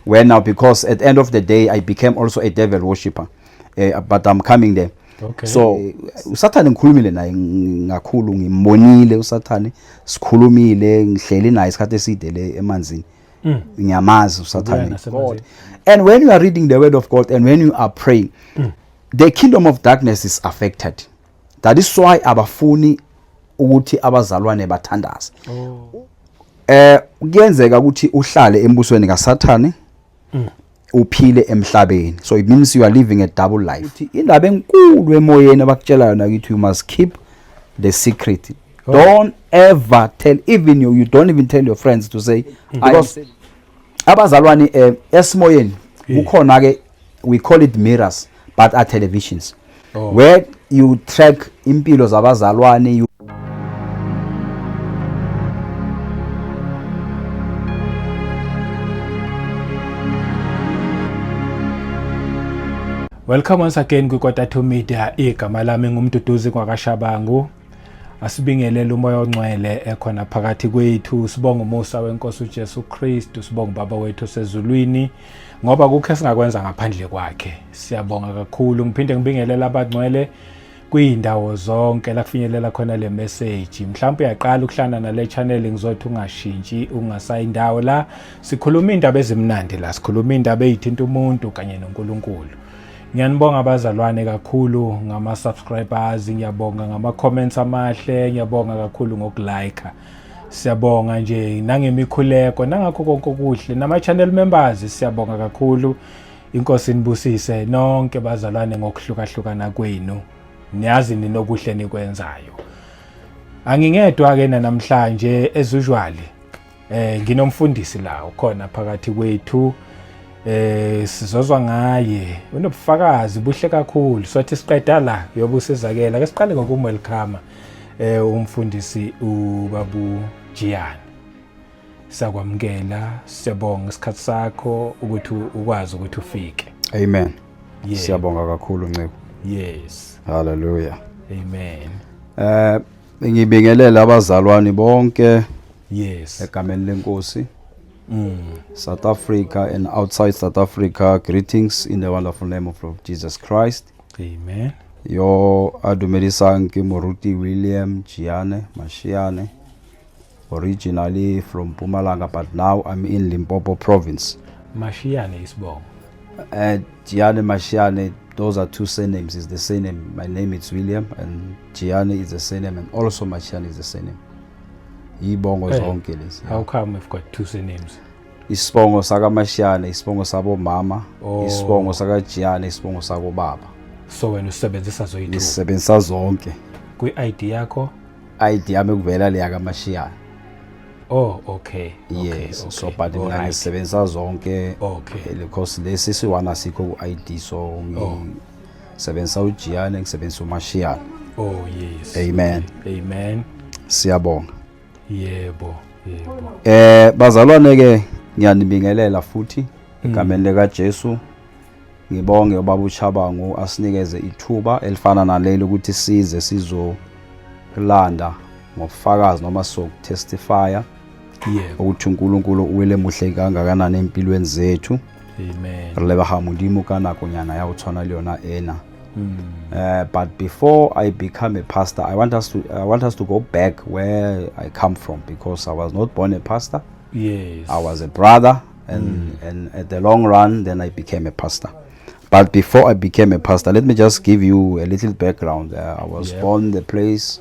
where now, because at the end of the day I became also a devil worshipper, but I'm coming there. Okay. So usathane ngikhulumile naye ngakhulu, ngimbonile usathane, sikhulumile, ngihleli naye isikhathi eside le emanzini. Ngiyamazi usathane. And when you are reading the word of God and when you are praying, the kingdom of darkness is affected. That is why abafuni ukuthi abazalwane bathandaze. Kuyenzeka ukuthi uhlale embusweni kaSathane uphile emhlabeni. So it means you are living a double life. Uthi indaba enkulu emoyeni abakutshela yona ukuthi you must keep the secret. Don't ever tell, even you don't even tell your friends to say, because abazalwane esimoyeni kukhona ke, we call it mirrors but are televisions, where you track impilo zabazalwane. Welcome once again kwiKwathathu Media. Igama lami ngumduduzi kwaKashabangu. Asibingelele umoya ongcwele ekhona phakathi kwethu. Sibonga umusa weNkosi uJesu Kristu, sibonga Baba wethu osezulwini ngoba kukho singakwenza ngaphandle kwakhe. Siyabonga kakhulu. Ngiphinde ngibingelele abangcwele kwiindawo zonke la kufinyelela khona le message. Mhlawumbe uyaqala ukuhlana nale channel ngizothi ungashintshi, ungasayindawo la sikhuluma indaba ezimnandi, la sikhuluma indaba ezithinta umuntu kanye noNkulunkulu. Ngiyanibonga abazalwane kakhulu ngama subscribers, ngiyabonga ngama comments amahle, ngiyabonga kakhulu ngokulike. Siyabonga nje nangemikhuleko nangakho konke okuhle, nama channel members siyabonga kakhulu. Inkosi inibusise nonke bazalwane ngokuhlukahlukana kwenu. Niyazi ninokuhle nikwenzayo. Angingedwa ke namhlanje as usual. Nginomfundisi la ukhona phakathi kwethu. Sizozwa ngaye, unobufakazi buhle kakhulu. Sothi siqeda la yobusizakela. Ake siqale ngokumwelcome umfundisi uBabu Jiyane. Sakwamukela, siyabonga isikhathi sakho ukuthi ukwazi ukuthi ufike. Amen. Siyabonga kakhulu Ncebo. Yes. Hallelujah. Amen. Ngibingelela abazalwane bonke. Yes. Egameni lenkosi. South Africa and outside South Africa, greetings in the wonderful name of Lord Jesus Christ. Amen. Yo adumelisang ke Moruti William Jiyane Mashiane, originally from Mpumalanga, but now I'm in Limpopo province. Mashiane is born. Jiyane Mashiane, those are two surnames. It's the same name. My name is William and Jiyane is the same name, and also Mashiane is the same name. How come we've got two surnames? Isibongo saka Mashiane, isibongo sabo mama, isibongo saka Jiyane, isibongo sako baba. So wena usebenzisa zoyithi? Nisebenzisa zonke. Kwi-ID yakho? ID yami kuvela le yaka Mashiane. Oh, okay. Yes, so but mina ngisebenzisa zonke. Okay. Because lesi siwana sikho ku-ID, so ngisebenzisa uJiyane, ngisebenzisa uMashiane. Oh, yes. Amen. Amen. Siyabonga. Yebo. Bazalwane ke ngiyanibingelela futhi egameni lika Jesu. Ngibonge ubaba uChabangu asinikeze ithuba elifana nalelo ukuthi size sizolanda ngofakazi noma testify ukuthi uNkulunkulu uwele muhle kangakanani empilweni zethu. Amen. Re leba hamudimo kana konyana ya uthwana leona ena. But before I become a pastor, I want us to go back where I come from, because I was not born a pastor. Yes. I was a brother, and at the long run, then I became a pastor. But before I became a pastor, let me just give you a little background. I was born the place.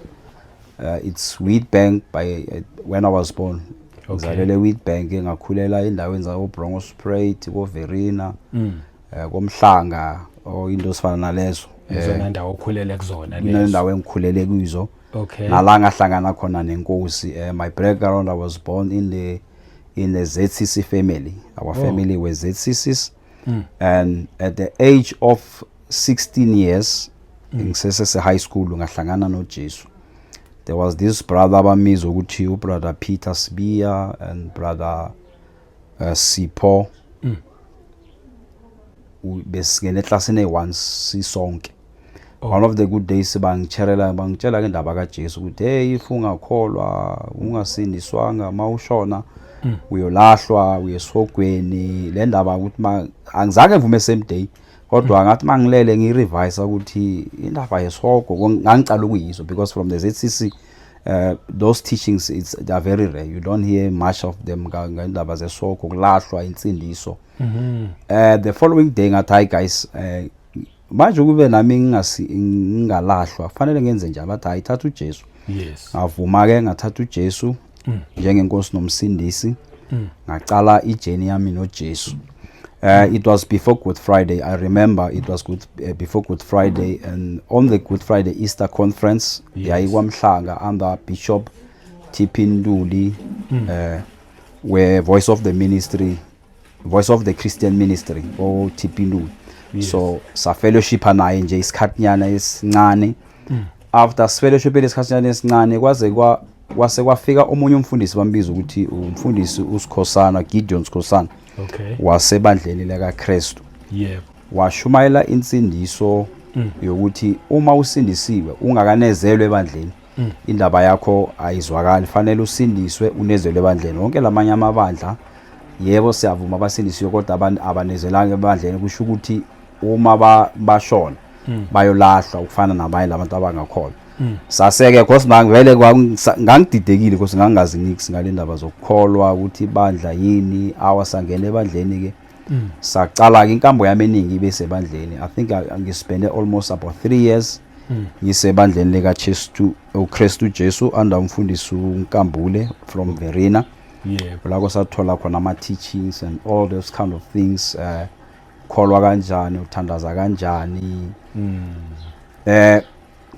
It's Wheatbank. When I was born, ngizalelwe Wheatbank, ngakhulela endaweni za Bronkhorstspruit, Verina, koMhlanga, into esifana nalezo. Izona ndawo okhulele kuzona lezo. Indawo engikhulele kuzo. Okay. Nala ngahlangana khona nenkosi. My background, I was born in the ZCC family. Our family was ZCCs. And at the age of 16 years, ngisese high school ngahlangana noJesu. There was this brother abamizo ukuthi ubrother Peter Sibia and brother Sipho. Besingene klasini once sisonke. One of the good days bangitshela ke indaba kaJesu ukuthi hey, if ungakholwa ungasindiswanga mawushona uyolahlwa uyesogweni le ndaba ukuthi angizange ngivume same day kodwa ngathi mangilele ngirevise ukuthi indaba yesogo ngangicala ukuyizwa because from the ZCC those teachings they are very rare. You don't hear much of them ngandaba zesogo kulahlwa insindiso. The following day ngathi hi guys manje kube nami ngingalahlwa fanele ngenze njani bathi ayithatha uJesu. Yes. Ngavuma ke ngathatha uJesu njengenkosi nomsindisi ngacala ijourney yami noJesu. It was before Good Friday. I remember it was before Good Friday, and on the Good Friday Easter conference, yayikwamhlanga under Bishop T.P. Nduli, where Voice of the Christian Ministry, or T.P. Nduli. So sa fellowship naye nje isikhathinyana esincane. After fellowship isikhathinyana esincane kwase kwafika omunye umfundisi bambiza ukuthi umfundisi uSikhosana, Gideon Sikhosana. Okay. Wasebandleni lika Kristu. Yebo. Washumayela insindiso yokuthi uma usindisiwe ungakanezelwe ebandleni indaba yakho ayizwakali, fanele usindiswe unezelwe ebandleni. Wonke lamanye amabandla yebo siyavuma abasindisiwe kodwa abanezelanga ebandleni, kusho ukuthi uma bashona bayolahlwa ukufana nabanye labantu abangakholwa. Saseke because ngivele ngangididekile because ngangazi niksi ngale ndaba zokukholwa ukuthi ibandla yini awasangena ebandleni ke. Sacala ke inkambo yami eningi ibesebandleni. I think ngispende almost about 3 years ngisebandleni lika Kristu Jesu under umfundisi uNkambule from Verena. Yebo. La kwasathola khona ama teachings and all those kind of things, kholwa kanjani, uthandaza kanjani.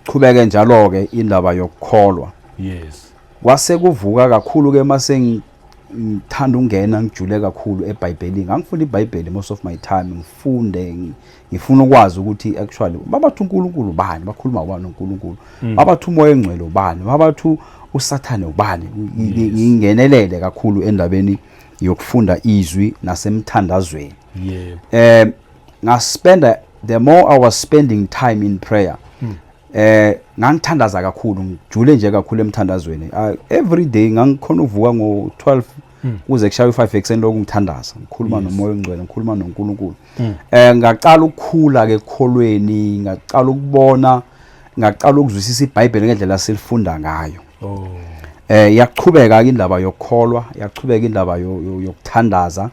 Qhubeke njalo ke indaba yokukholwa. Yes. Kwase kuvuka kakhulu ke mase ngithanda ungena ngijule kakhulu eBhayibhelini. Ngangifunda iBhayibheli most of my time, ngifuna ukwazi ukuthi actually babathu uNkulunkulu ubani, bakhuluma ubani uNkulunkulu, babathu umoya engcwele ubani, babathu uSathane ubani. Ngingenelele kakhulu endabeni yokufunda izwi nasemthandazweni. Yebo. Ngaspenda the more I was spending time in prayer, ngangithandaza kakhulu, ngijule nje kakhulu emthandazweni. Every day ngangikhona uvuka ngo12 kuze kushaye 5 ekseni lokhu ngithandaza, ngikhuluma nomoya ongcwele, ngikhuluma noNkulunkulu. Ngaqala ukukhula ke ekholweni, ngaqala ukubona, ngaqala ukuzwisisa iBhayibheli ngendlela selifunda ngayo. Yaqhubeka ke indaba yokukholwa, yaqhubeka indaba yokuthandaza.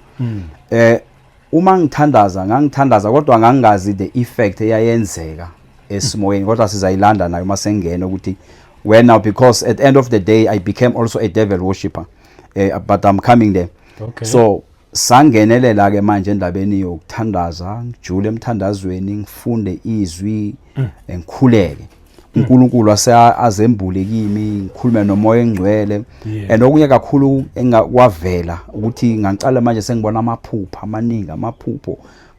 Uma ngangithandaza kodwa ngangazi the effect eyayenzeka esimoyeni, kodwa sizayilanda nayo masengena ukuthi when now, because at the end of the day I became also a devil worshipper, but I'm coming there. Okay. So sangenelela ke manje endabeni yokuthandaza, ngijule emthandazweni, ngifunde izwi, ngikhuleke. uNkulunkulu azembule kimi, ngikhulume nomoya engcwele. And okunye kakhulu engakwavela ukuthi ngicala manje sengibona amaphupha amaningi,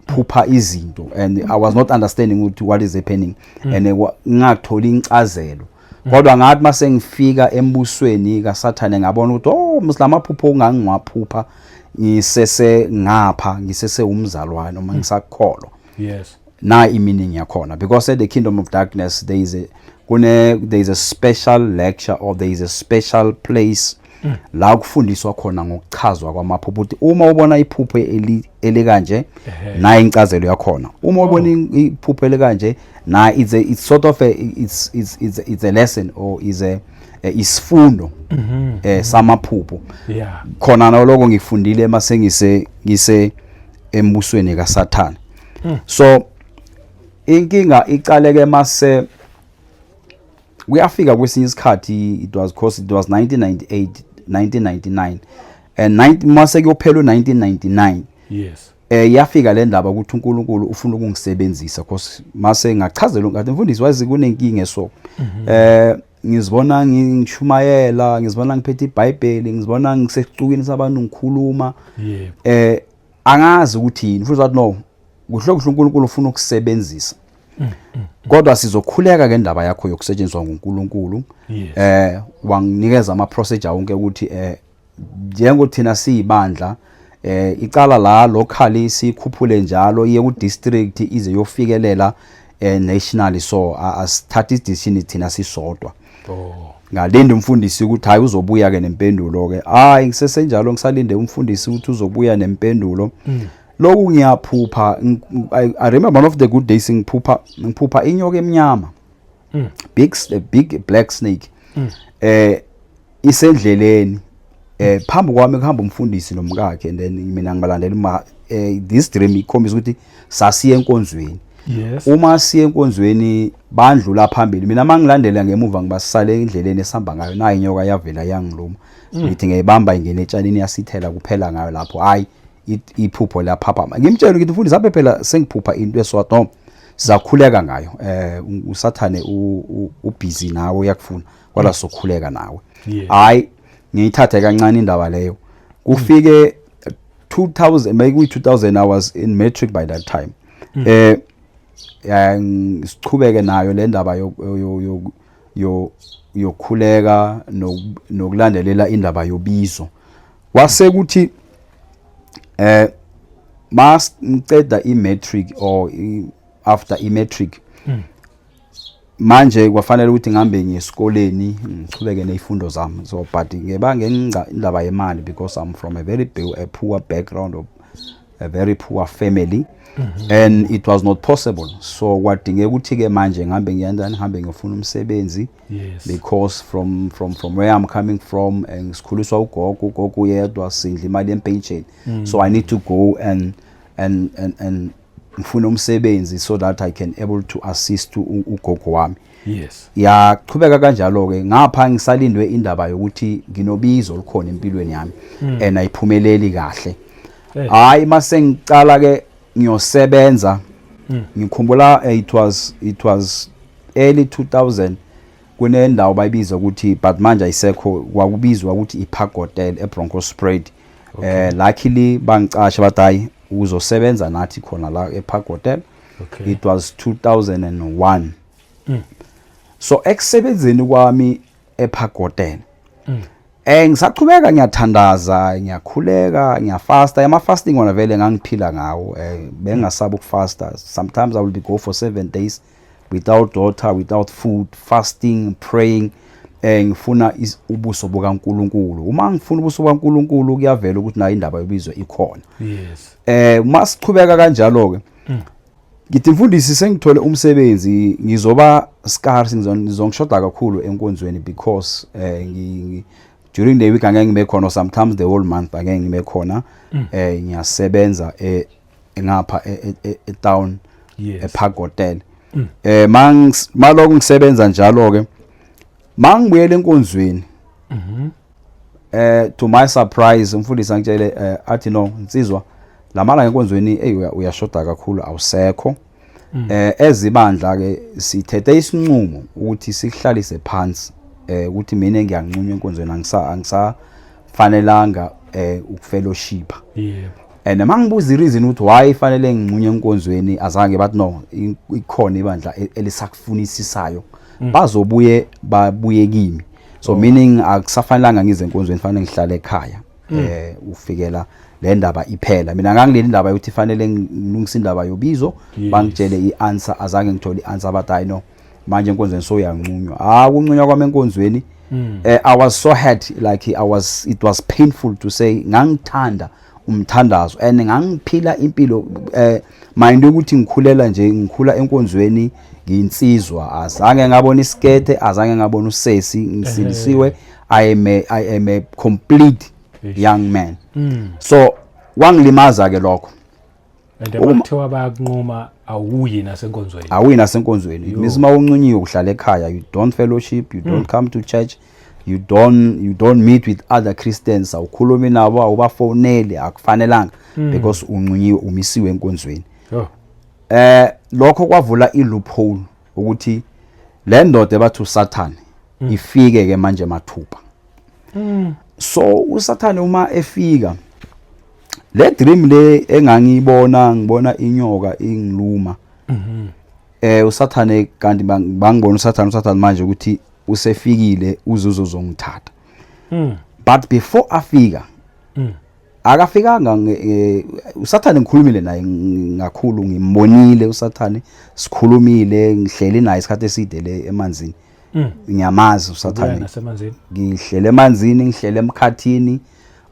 phupha izinto, and I was not understanding what is happening, and ngingatholi incazelo. Kodwa ngathi mase ngifika embusweni kaSathane ngabona ukuthi mslamaphupho ongangiwaphupha ngisese umzalwane noma ngisakholwa. Yes. Na meaning yakhona, because at the kingdom of darkness there is a special lecture, or there is a special place la kufundiswa khona ngokuchazwa kwamaphupho, ukuthi uma ubona iphupho elikanje na incazelo yakhona, uma ubona iphupho elikanje na it's sort of it's a lesson, or is isifundo samaphupho. Khona naloko ngifundile mase ngise embusweni kaSathane. So inkinga iqaleke mase kuyafika kwesinye isikhathi, it was 1998 1999, and mase kuyophela u1999. Yes. Yafika le ndaba ukuthi uNkulunkulu ufuna ukungisebenzisa, because mase ngachazela ngathi mfundisi wazi kunenkinga eso. Ngizibona ngishumayela, ngizibona ngiphethe iBhayibheli, ngizibona ngisecukini sabantu ngikhuluma. Angazi ukuthi yini, futhi wathi no, kuhlokuhle uNkulunkulu ufuna ukusebenzisa. Kodwa sizokhuleka ke indaba yakho yokusetshenziswa nguNkulunkulu. Wanginikeza ama procedure wonke ukuthi njengokuthi thina siyibandla, icala la locally sikhuphule njalo iye ku district ize yofikelela nationally, so asithatha decision thina sisodwa. ngalinda umfundisi ukuthi hayi uzobuya ke nempendulo ke hayi ngisesenjalo ngisalinde umfundisi ukuthi uzobuya nempendulo lokhu ngiyaphupha I remember one of the good days ngiphupha inyoka emnyama big black snake isendleleni phambi kwami kuhamba umfundisi nomkakhe and then mina ngibalandela this dream ikhombisa ukuthi sasiye enkonzweni. Yes. Uma siye enkonzweni bandlula phambili mina mangilandela ngemuva ngibasale endleleni esihamba ngayo nayi inyoka yavela yangiluma ngithi ngiyibamba ingene etshanini yasithela kuphela ngayo lapho hayi iphupho lapha ngimtshela ukuthi mfundisi aphe phela sengiphupha into eswato sizakhuleka ngayo usathane ubusy nawe uyakufuna kwala sokhuleka nawe hayi ngiyithathe kancane indaba leyo kufike 2000 maybe 2000 I was in matric by that time sichubeke nayo le ndaba yokhuleka nokulandelela indaba yobizo wase kuthi mas ngiceda imatric or after imatric manje kwafanele ukuthi ngihambe ngesikoleni ngichubeke nezifundo zami so but ngebanga indaba yemali because I'm from a very poor background of a very poor family and it was not possible so kwadingeka ukuthi ke manje ngihambe ngifuna umsebenzi because from where I'm coming from ngisikhuliswa ugogo yedwa sidla imali yepension so I need to go and ngifuna umsebenzi so that I can able to assist ugogo wami. Yes. Yaqhubeka kanjalo ke ngapha ngisalindwe indaba yokuthi nginobizo likhona empilweni yami and ayiphumeleli kahle. Hayi mase ngicala ke ngiyosebenza ngikhumbula it was early 2000 kunendawo bayibiza ukuthi but manje ayisekho kwakubizwa ukuthi iPark Hotel eBronkhorstspruit. Luckily bangicasha bathi hayi uzosebenza nathi khona la ePark Hotel. It was 2001 so ekusebenzeni kwami ePark Hotel ngisaqhubeka ngiyathandaza ngiyakhuleka ngiyafasta ama fasting wona vele ngangiphila ngawo bengasaba ukufasta sometimes I would go for 7 days without water without food fasting praying ngifuna ubuso bukaNkulunkulu uma ngifuna ubuso bukaNkulunkulu kuyavela ukuthi nayo indaba yobizwe ikhona. Yes. Masiqhubeka kanjalo ke ngithi mfundisi sengithole umsebenzi ngizoba scarce ngizongishoda kakhulu enkonzweni because during the week angeke ngibe khona sometimes the whole month angeke ngibe khona ngiyasebenza ngapha town ePark Hotel. Maloko ngisebenza njalo ke mangibuyele enkonzweni to my surprise umfundisi angitshele athi no insizwa lamala ngenkonzweni uyashoda kakhulu awusekho ezibandla ke sithethe isinqumo ukuthi sihlalise phansi ukuthi mina ngiyanqunywa enkonzweni angisafanelanga ukufellowship. And mangibuza ireason ukuthi why fanele nginqunywe enkonzweni azange bathi no ikhona ibandla elisakufunisisayo babuye kimi so meaning akusafanelanga ngize enkonzweni fanele ngihlale ekhaya ufikela le ndaba iphela mina ngangileli indaba yokuthi fanele ngilungise indaba yobizo bangitshele ianswer azange ngithole ianswer bathi hayi no manje enkonzweni so yanqunywa kunqunywa kwami enkonzweni I was so hurt like it was painful to say ngangithanda umthandazo and ngangiphila impilo mind ukuthi ngikhulela nje ngikhula enkonzweni nginsizwa azange ngabona isikete azange ngabona usesi ngisilisiwe I am a complete young man so wangilimaza ke lokho and abathiwa bayanquma awuyi nasenkonzweni misima uncunyiwe uhlala ekhaya you don't fellowship you don't come to church you don't meet with other Christians awukhulumi nabo awubafonele akufanelanga because uncunyiwe umisiwe enkonzweni. Lokho kwavula iloophole ukuthi le ndoda ebathu Satan ifike ke manje mathupha. So uSathane uma efika le dream le ngibona inyoka ingiluma uSathane kanti bangibona uSathane manje ukuthi usefikile uzozongithatha but before afika akafikanga uSathane ngikhulumile naye ngakhulu ngimbonile uSathane sikhulumile ngihleli naye isikhathi eside le emanzini ngiyamazi usathane nasemanzini ngihlele emanzini ngihlele emkhathini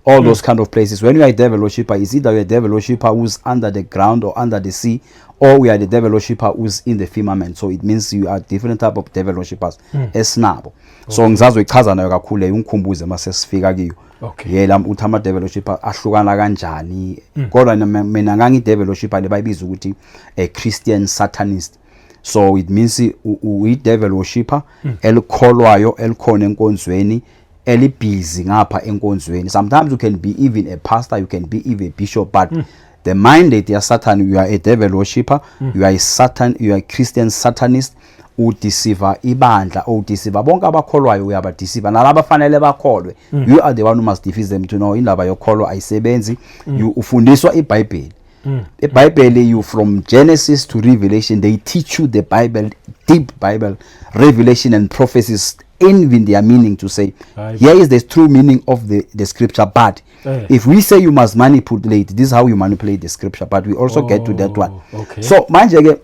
all those kind of places. When you are a devil worshipper, it's either you're a devil worshipper who's under the ground or under the sea, or we are the devil worshipper who's in the firmament. So it means you are different type of devil worshippers esinabo. So ngizazoyichaza nayo kakhulu leyo ungikhumbuze mase sifika kiyo. Okay. Yela uthi ama devil worshipper ahlukana kanjani. Kodwa mina ngangi devil worshipper lebayibiza ukuthi a Christian Satanist. So it means u devil worshipper elikholwayo elikhona enkonzweni elibhizi ngapha enkonzweni. Sometimes you can be even a pastor, you can be even a bishop, but the mandate ya Satan, you are a devil worshipper, you are a Christian Satanist, udeceiver ibandla, udeceiver bonke abakholwayo uyabadeceiver nalabo fanele bakholwe. You are the one who must defeat them to know indaba yokholwa ayisebenzi. You ufundiswa iBhayibheli. iBhayibheli, you from Genesis to Revelation, they teach you the Bible, deep Bible, revelation and prophecies, even their meaning to say, here is the true meaning of the scripture. But if we say you must manipulate, this is how you manipulate the scripture. But we also get to that one. Okay. So manje ke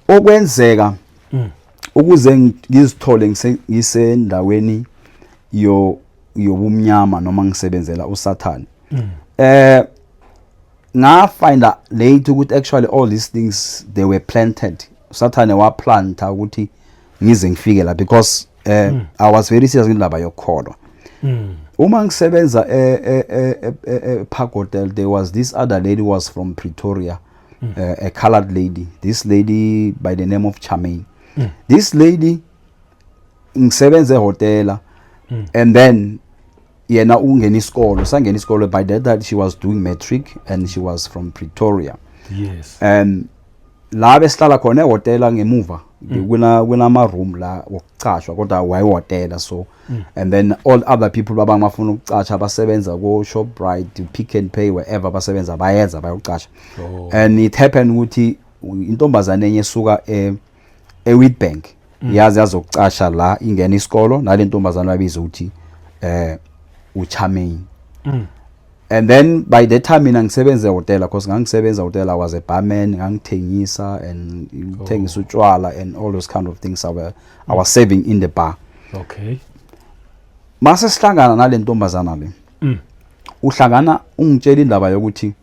okwenzeka ukuze ngizithole ngisendaweni yobumnyama noma ngisebenzela uSathane. Nga find out later ukuthi actually all these things they were planted. Sathane wa planta ukuthi ngize ngifike la because I was very serious indaba yokholwa. Uma ngisebenza Park Hotel, there was this other lady who was from Pretoria, a colored lady. This lady by the name of Charmaine. This lady ngisebenza ehotela and then yena ungena isikolo, sangena isikolo. By that she was doing matric and she was from Pretoria. Yes. And la behlala khona ehotela ngemuva kunama room la wokucashwa kodwa wayehotela. So and then all other people babangafuna ukucatsha basebenza ko Shoprite, Pick n Pay, wherever basebenza bayenza bayokucatsha. And it happened ukuthi intombazane enye esuka eWitbank yazi yazokucatsha la ingena isikolo nale ntombazane babiza ukuthi uCharmaine. And then by the time mina ngisebenza ehotel, because ngangisebenza hotel, I was a barman, ngangithengisa and ngithengisa utshwala and all those kind of things I was serving in the bar. Okay. Mase sihlangana nale ntombazana le. Uhlangana ungitshela indaba yokuthi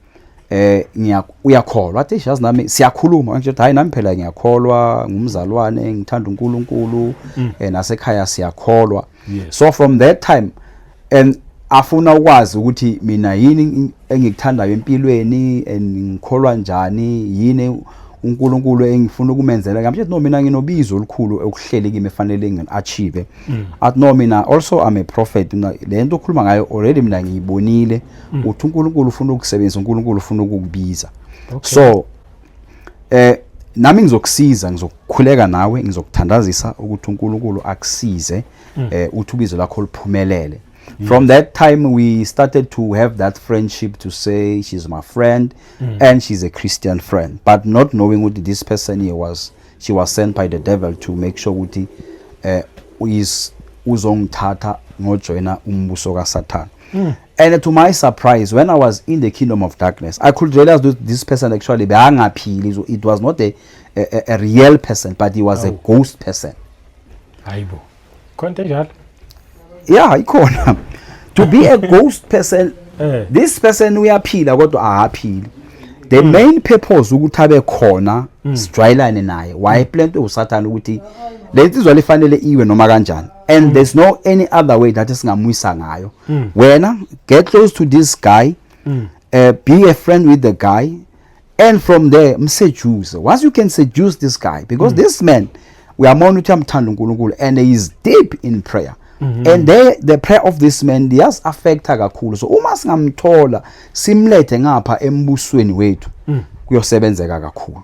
uyakholwa. Wathi yazi nami siyakhuluma nje hayi nami phela ngiyakholwa, ngumzalwane, ngithanda uNkulunkulu nasekhaya siyakholwa. So from that time and afuna ukwazi ukuthi mina yini engikuthandayo empilweni ngikholwa njani, yini uNkulunkulu engifuna ukumenzela. Ngamsho no mina nginobizo olukhulu okuhleli kimi efanele ngiachieve. At no mina also I'm a prophet. Le nto okhuluma ngayo already mina ngiyibonile uthi uNkulunkulu ufuna ukusebenza, uNkulunkulu ufuna ukukubiza. So nami ngizokusiza, ngizokukhuleka nawe, ngizokuthandazisa ukuthi uNkulunkulu akusize uthi ubizo lakho liphumelele. From that time we started to have that friendship, to say she's my friend and she's a Christian friend, but not knowing what this person here she was sent by the devil to make sure ukuthi uzongithatha ngojoina umbuso kaSathane. And to my surprise, when I was in the kingdom of darkness, I could realize that this person actually beangaphili. It was not a real person, but he was a ghost person. Hayibo. Konke njalo. Yeah, ikhona. To be a ghost person, this person uyaphila kodwa ahaphili. The main purpose ukuthi abe khona sidryline naye. Why plan to uSathane ukuthi lensizwa lifanele iwe noma kanjani. And there's no any other way that singamwisa ngayo. Wena get close to this guy, be a friend with the guy, and from there mseduce. Once you can seduce this guy, because this man we are more ukuthi amthanda uNkulunkulu and he is deep in prayer. And the prayer of this man does affect kakhulu. So uma singamthola simlethe ngapha embusweni wethu kuyosebenzeka kakhulu.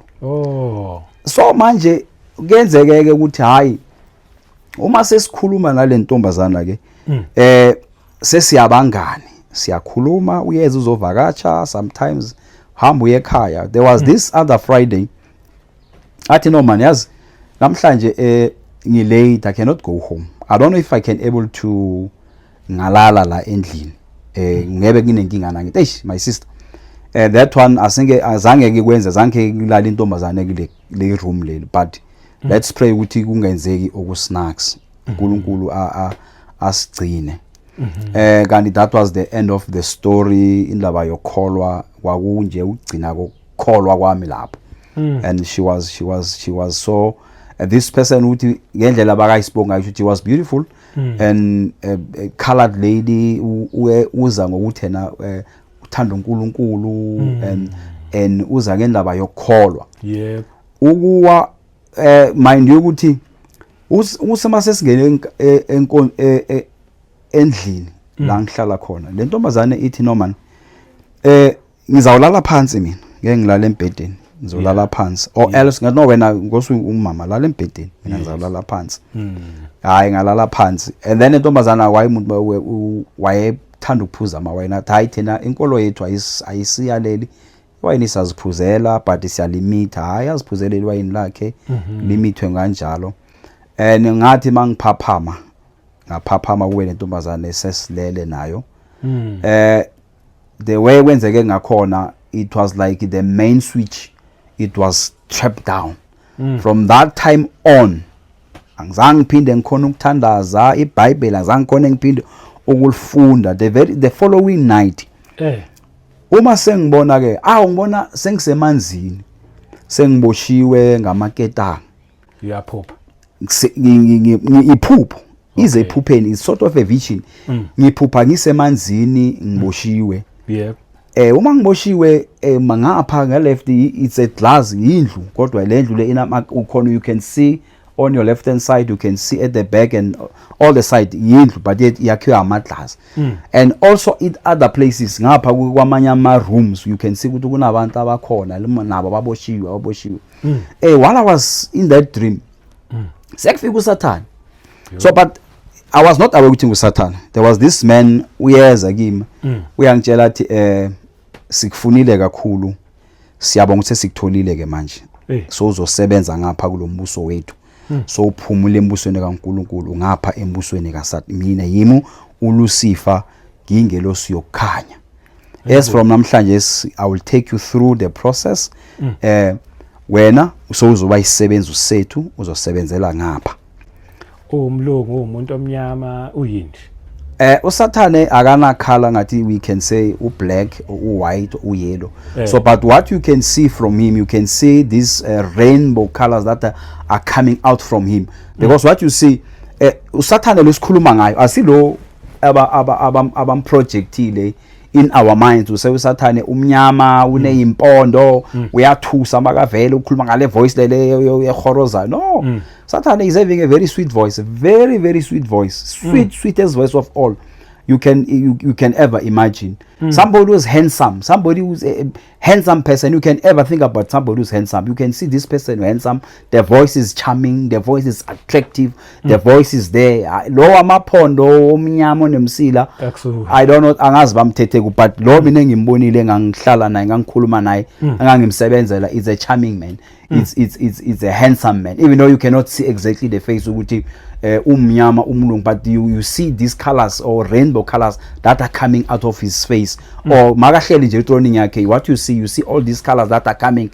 So manje kuyenzekeke ukuthi hayi uma sesikhuluma nale ntombazana ke sesiyabangani, siyakhuluma, uyeza uzovakacha, sometimes hamba uye ekhaya. There was this other Friday athi no man yazi namhlanje ngilate, I cannot go home. I don't know if I can able to ngalala la endlini. Ngebe nginenkinga na ngithi my sister. That one azange ngikwenze, zange ngilala intombazane kule room leli, but let's pray ukuthi kungenzeki okusnacks uNkulunkulu asigcine. Kanti that was the end of the story. Indaba yokholwa kwakunje ugcina kokholwa kwami lapho. And she was so this person uthi ngendlela abakayisibonga ukuthi was beautiful and a colored lady uza ngokuthena uthanda uNkulunkulu and uza ngendaba yokholwa. Yep. Ukuwa mind you ukuthi usema sesingene endlini la ngihlala khona le ntombazane ithi Norman ngizawulala phansi mina ngeke ngilale embedeni ngizolala phansi or else ngathi no wena ngosu umama lala embedeni mina ngizawulala phansi hayi ngalala phansi and then intombazana wayethanda ukuphuza amawayini athi hayi thina inkolo yethu ayisiyaleli iwayini saziphuzela but siyalimita hayi aziphuzeleli iwayini lakhe limithwe kanjalo and ngathi mangiphaphama ngaphaphama kuwe lentombazane sesilele nayo the way kwenzeke ngakhona it was like the main switch it was trapped down from that time on angizange ngiphinde ngikhona ukuthandaza iBhayibheli angizange ngikhona ngiphinde ukulifunda the following night uma sengibona ke ngibona sengisemanzini sengiboshiwe ngamaketanga uyaphupha iphupho ize iphupheni is sort of a vision ngiphupha ngisemanzini ngiboshiwe yep uma ngiboshiwe mangapha ngeleft it's a glass indlu kodwa le ndlu le ukhona you can see on your left hand side you can see at the back and all the side indlu but yet yakhiwe amaglass and also in other places ngapha kwamanye ama rooms you can see ukuthi kunabantu abakhona nabo baboshiwe while I was in that dream sekufika uSathane so but I was not aware ukuthi nguSathane. There was this man uyeza kimi uyangitshela athi sikufunile kakhulu siyabonga ukuthi sikutholile ke manje so uzosebenza ngapha kulombuso wethu so uphumule embusweni kaNkulunkulu ngapha embusweni kaSathane mina yimi uLucifer ngingelosi yokukhanya as from namhlanje I will take you through the process wena so uzoba isebenza usethu uzosebenzela ngapha umlungu umuntu omnyama uyini uSathane akanakhala ngathi we can say black or white or yellow so but what you can see from him you can see these rainbow colors that are coming out from him because what you see uSathane lesikhuluma ngayo asilo abam projectile in our minds usay uSathane umnyama uneyimpondo uyathusa makavele ukukhuluma ngale voice lele yehoroza no Sathane is having a very sweet voice, a very, very sweet voice, sweetest voice of all you can ever imagine. Somebody who's handsome, somebody who's a handsome person, you can ever think about somebody who's handsome. You can see this person handsome, their voice is charming, their voice is attractive, their voice is there. Lo amapondo omnyama nemsila. I don't know angazi bamthethe ku but lo mina ngimbonile ngangihlala naye ngangikhuluma naye ngangimsebenzela is a charming man. It's a handsome man even though you cannot see exactly the face ukuthi umnyama umlungu but you see these colors or rainbow colors that are coming out of his face or makahleli nje etroni yakhe what you see all these colors that are coming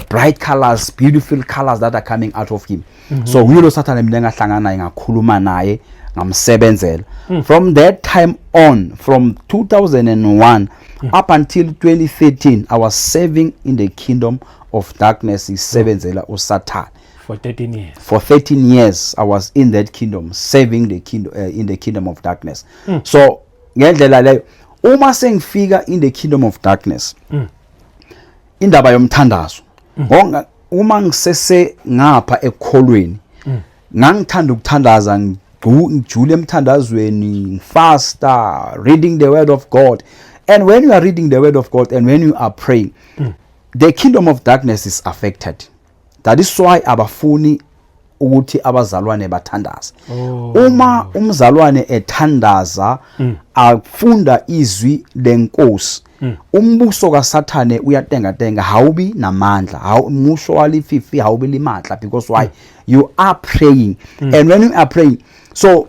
bright colors beautiful colors that are coming out of him so uyilo Sathane mina ngahlangana naye ngakhuluma naye ngamsebenzela from that time on from 2001 up until 2013 I was serving in the kingdom of darkness isebenzela uSathane for 13 years. For 13 years I was in that kingdom serving the kingdom in the kingdom of darkness. So ngendlela leyo uma sengifika in the kingdom of darkness indaba yomthandazo uma ngisese ngapha ekholweni ngangithanda ukuthandaza ngijule emthandazweni ngifasta reading the word of God and when you are reading the word of God and when you are praying the kingdom of darkness is affected. That is why abafuni ukuthi abazalwane bathandaza. Uma umzalwane ethandaza afunda izwi lenkosi. Umbuso kaSathane uyatenga hawubi namandla. Umusho walififi hawubi limandla because why you are praying and when you are praying so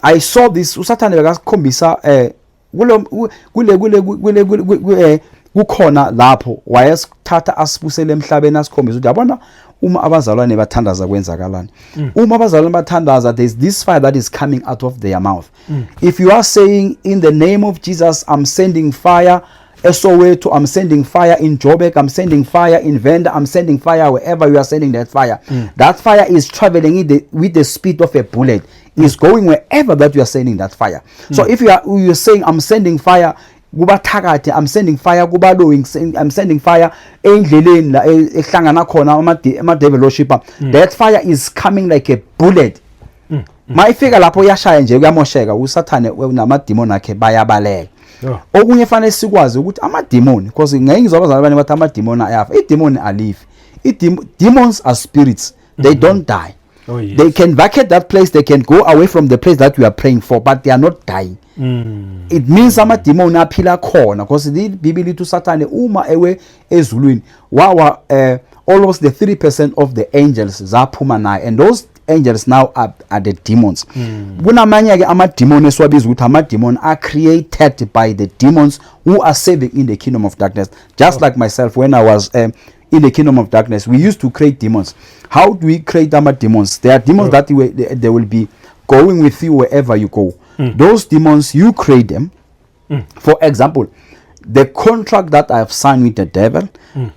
I saw this uSathane bekakhombisa kukhona lapho wayesithatha asibusele emhlabeni asikhombisa ukuthi yabona uma abazalwane bathandaza kwenzakalani. Uma abazalwane bathandaza, there's this fire that is coming out of their mouth. If you are saying in the name of Jesus, I'm sending fire Soweto, I'm sending fire in Joburg, I'm sending fire in Venda, I'm sending fire wherever you are sending that fire. That fire is traveling with the speed of a bullet. It's going wherever that you are sending that fire. So if you're saying I'm sending fire kuba thakathe, I'm sending fire kuba lowing, I'm sending fire endleleni la ehlangana khona ama devil worshipper, that fire is coming like a bullet. Mayifika lapho yashaya nje kuyamosheka, usathane nama demon akhe bayabaleka. Okunye fanele sikwazi ukuthi ama demon, because ngeke ngizobazana abanye bathi ama demon ayafa. I demon alive. Demons are spirits. They don't die. Oh, yes. They can vacate that place, they can go away from the place that we are praying for, but they are not dying. It means ama demon aphila khona, because the Bible to Satan uma ewe ezulwini wawa almost the 3% of the angels zaphuma naye, and those angels now are the demons. Kunamanye ke ama demon esiwabiza ukuthi ama demon are created by the demons who are serving in the kingdom of darkness. Just like myself, when I was in the kingdom of darkness, we used to create demons. How do we create ama demons? There are demons that they will be going with you wherever you go. Those demons, you create them. For example, the contract that I have signed with the devil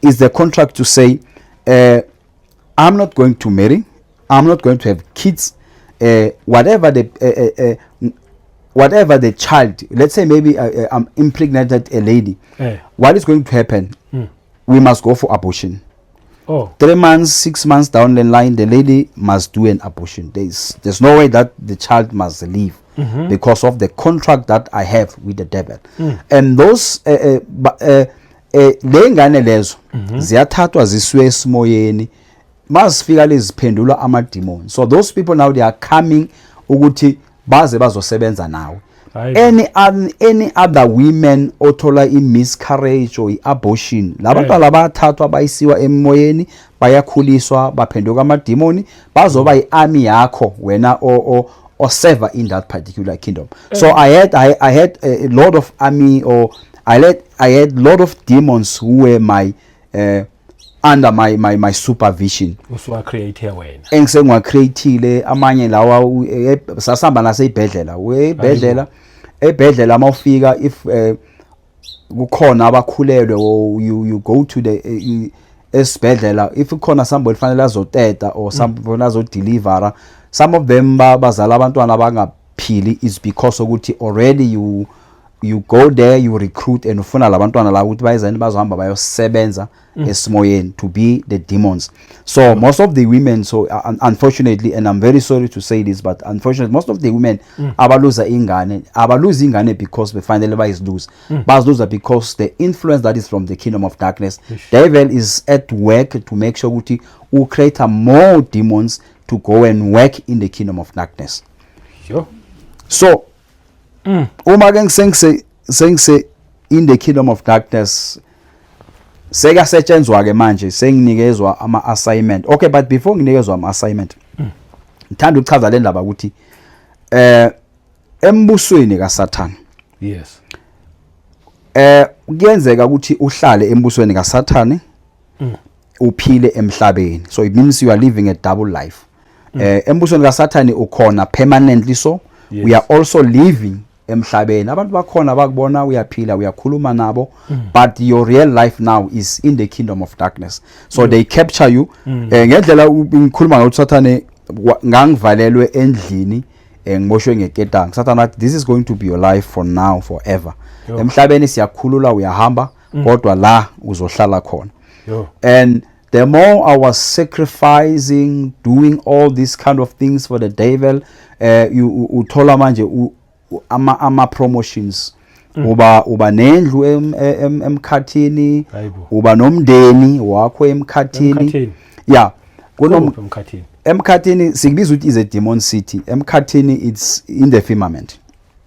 is the contract to say, I'm not going to marry, I'm not going to have kids, whatever the child, let's say maybe I'm impregnated a lady, what is going to happen? We must go for abortion. 3 months, 6 months down the line, the lady must do an abortion. There's no way that the child must leave because of the contract that I have with the devil. And those lengane lezo ziyathathwa zisiwe esimoyeni, masifika leziphendula ama demons. So those people now, they are coming ukuthi baze bazosebenza nawe. Any other women othola miscarriage or abortion, labantwana labathathwa bayisiwa emoyeni, bayakhuliswa, baphenduka ama demoni, bazoba iarmy yakho wena or serve in that particular kingdom. So I had a lot of army, or I had lot of demons who were my under my supervision. Uswa create wena. Engise createile amanye lawa sasamba nase ibhedlela mawufika, if kukhona abakhulelwe, or you go to the esibhedlela, if kukhona somebody fanele azoteta or somebody azodeliver, some of them bazala abantwana abangaphili is because ukuthi already you go there, you recruit, and ufuna labantwana la ukuthi bayizeni bazohamba bayosebenza esimoyeni to be the demons. So most of the women, so unfortunately, and I'm very sorry to say this, but unfortunately most of the women abaluza ingane because they finally lose because the influence that is from the kingdom of darkness. Devil is at work to make sure ukuthi will create more demons to go and work in the kingdom of darkness. Sure. So uma ke sengise in the kingdom of darkness, sekasetshenzwa ke manje, senginikezwa ama assignment. Okay, but before nginikezwa ama assignment, ngithanda ukuchaza le ndaba ukuthi embusweni kaSathane, yes, kuyenzeka ukuthi uhlale embusweni kaSathane uphile emhlabeni. So it means you are living a double life. Embusweni kaSathane ukhona permanently, so yes, we are also living emhlabeni. Abantu bakhona bakubona uyaphila, uyakhuluma nabo, but your real life now is in the kingdom of darkness. So they capture you. Ngendlela ngikhuluma ngathi Sathane ngangivalelwe endlini, ngimoshwe ngeketanga. Sathane athi this is going to be your life for now, forever. Emhlabeni siyakhulula, uyahamba, kodwa la uzohlala khona. And the more I was sacrificing, doing all these kind of things for the devil, you uthola manje ama promotions, uba nendlu emkhathini, uba nomndeni wakho emkhathini. Yeah, emkhathini sikubiza ukuthi is a demon city. Emkhathini it's in the firmament,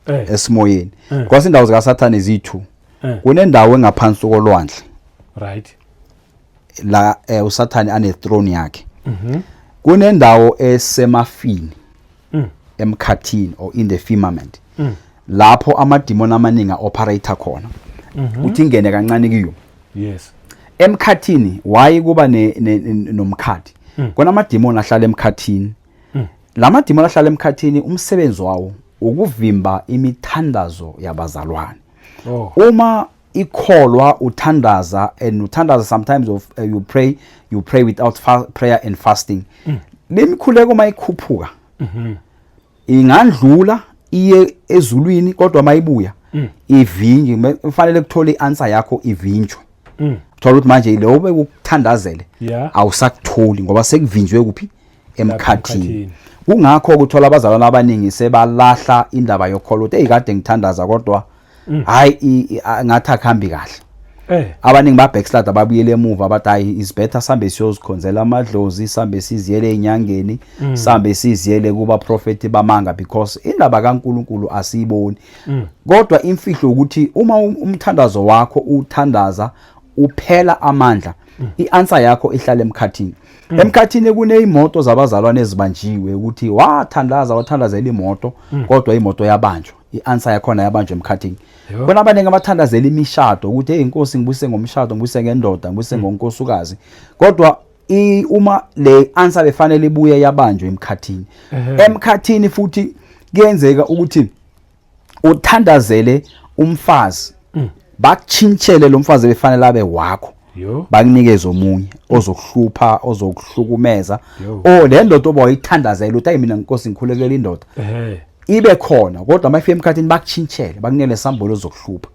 esimoyeni. Because indawo zikaSathane zithu, kunendawo engaphansi kolwandle, right, la uSathane ane throne yakhe. Kunendawo esemafini, emkhathini or in the firmament, lapho ama demon amaningi operator khona. uthi ingene kancane kiyo. Yes. Emkhathini why kuba nomkhathi kona amademon ahlala emkhathini. Lama demon ahlala emkhathini umsebenzi wawo ukuvimba imithandazo yabazalwane. Uma ikholwa uthandaza and uthandaza sometimes of you pray without prayer and fasting. Lemikhuleko mayikhuphuka ingandlula iye ezulwini kodwa mayibuya ivinje kufanele kuthole ianswer yakho ivinjwe. Thola ukuthi manje lo bekuthandazele awusakutholi ngoba sekuvinjwe kuphi emkhathini. Kungakho ukuthola abazalwane abaningi sebalahla indaba yokholo ukuthi kade ngithandaza kodwa hayi ngathi akhambi kahle. Abaningi ba backslide ababuyele emuva bathi hayi is better sambe siyozikhonzela amadlozi sambe siziyele enyangeni sambe siziyele kuba prophet bamanga because indaba kaNkuluNkulu asiyiboni. Kodwa imfihlo ukuthi uma umthandazo wakho uthandaza uphela amandla ianswer yakho ihlala emkhathini. Emkhathini kunezimoto zabazalwane ezibanjiwe ukuthi wathandazela imoto kodwa imoto yabanjwa. Ianswer yakho yabanjwa emkhathini. Bona abaningi abathandazela imishado ukuthi inkosi ngibuse ngomshado ngibuse ngendoda ngibuse ngonkosikazi kodwa uma le answer befanele ibuye yabanjwa emkhathini. Emkhathini futhi kuyenzeka ukuthi uthandazele umfazi bakutshintshele lo mfazi befanele abe wakho bakunikeza omunye ozokuhlupha ozokuhlukumeza le ndoda oboyithandazela uthi mina inkosi ngikhulekela indoda ibe khona kodwa mafike emkhathini bakutshintshele bakunele sambolo ozokuhlupha.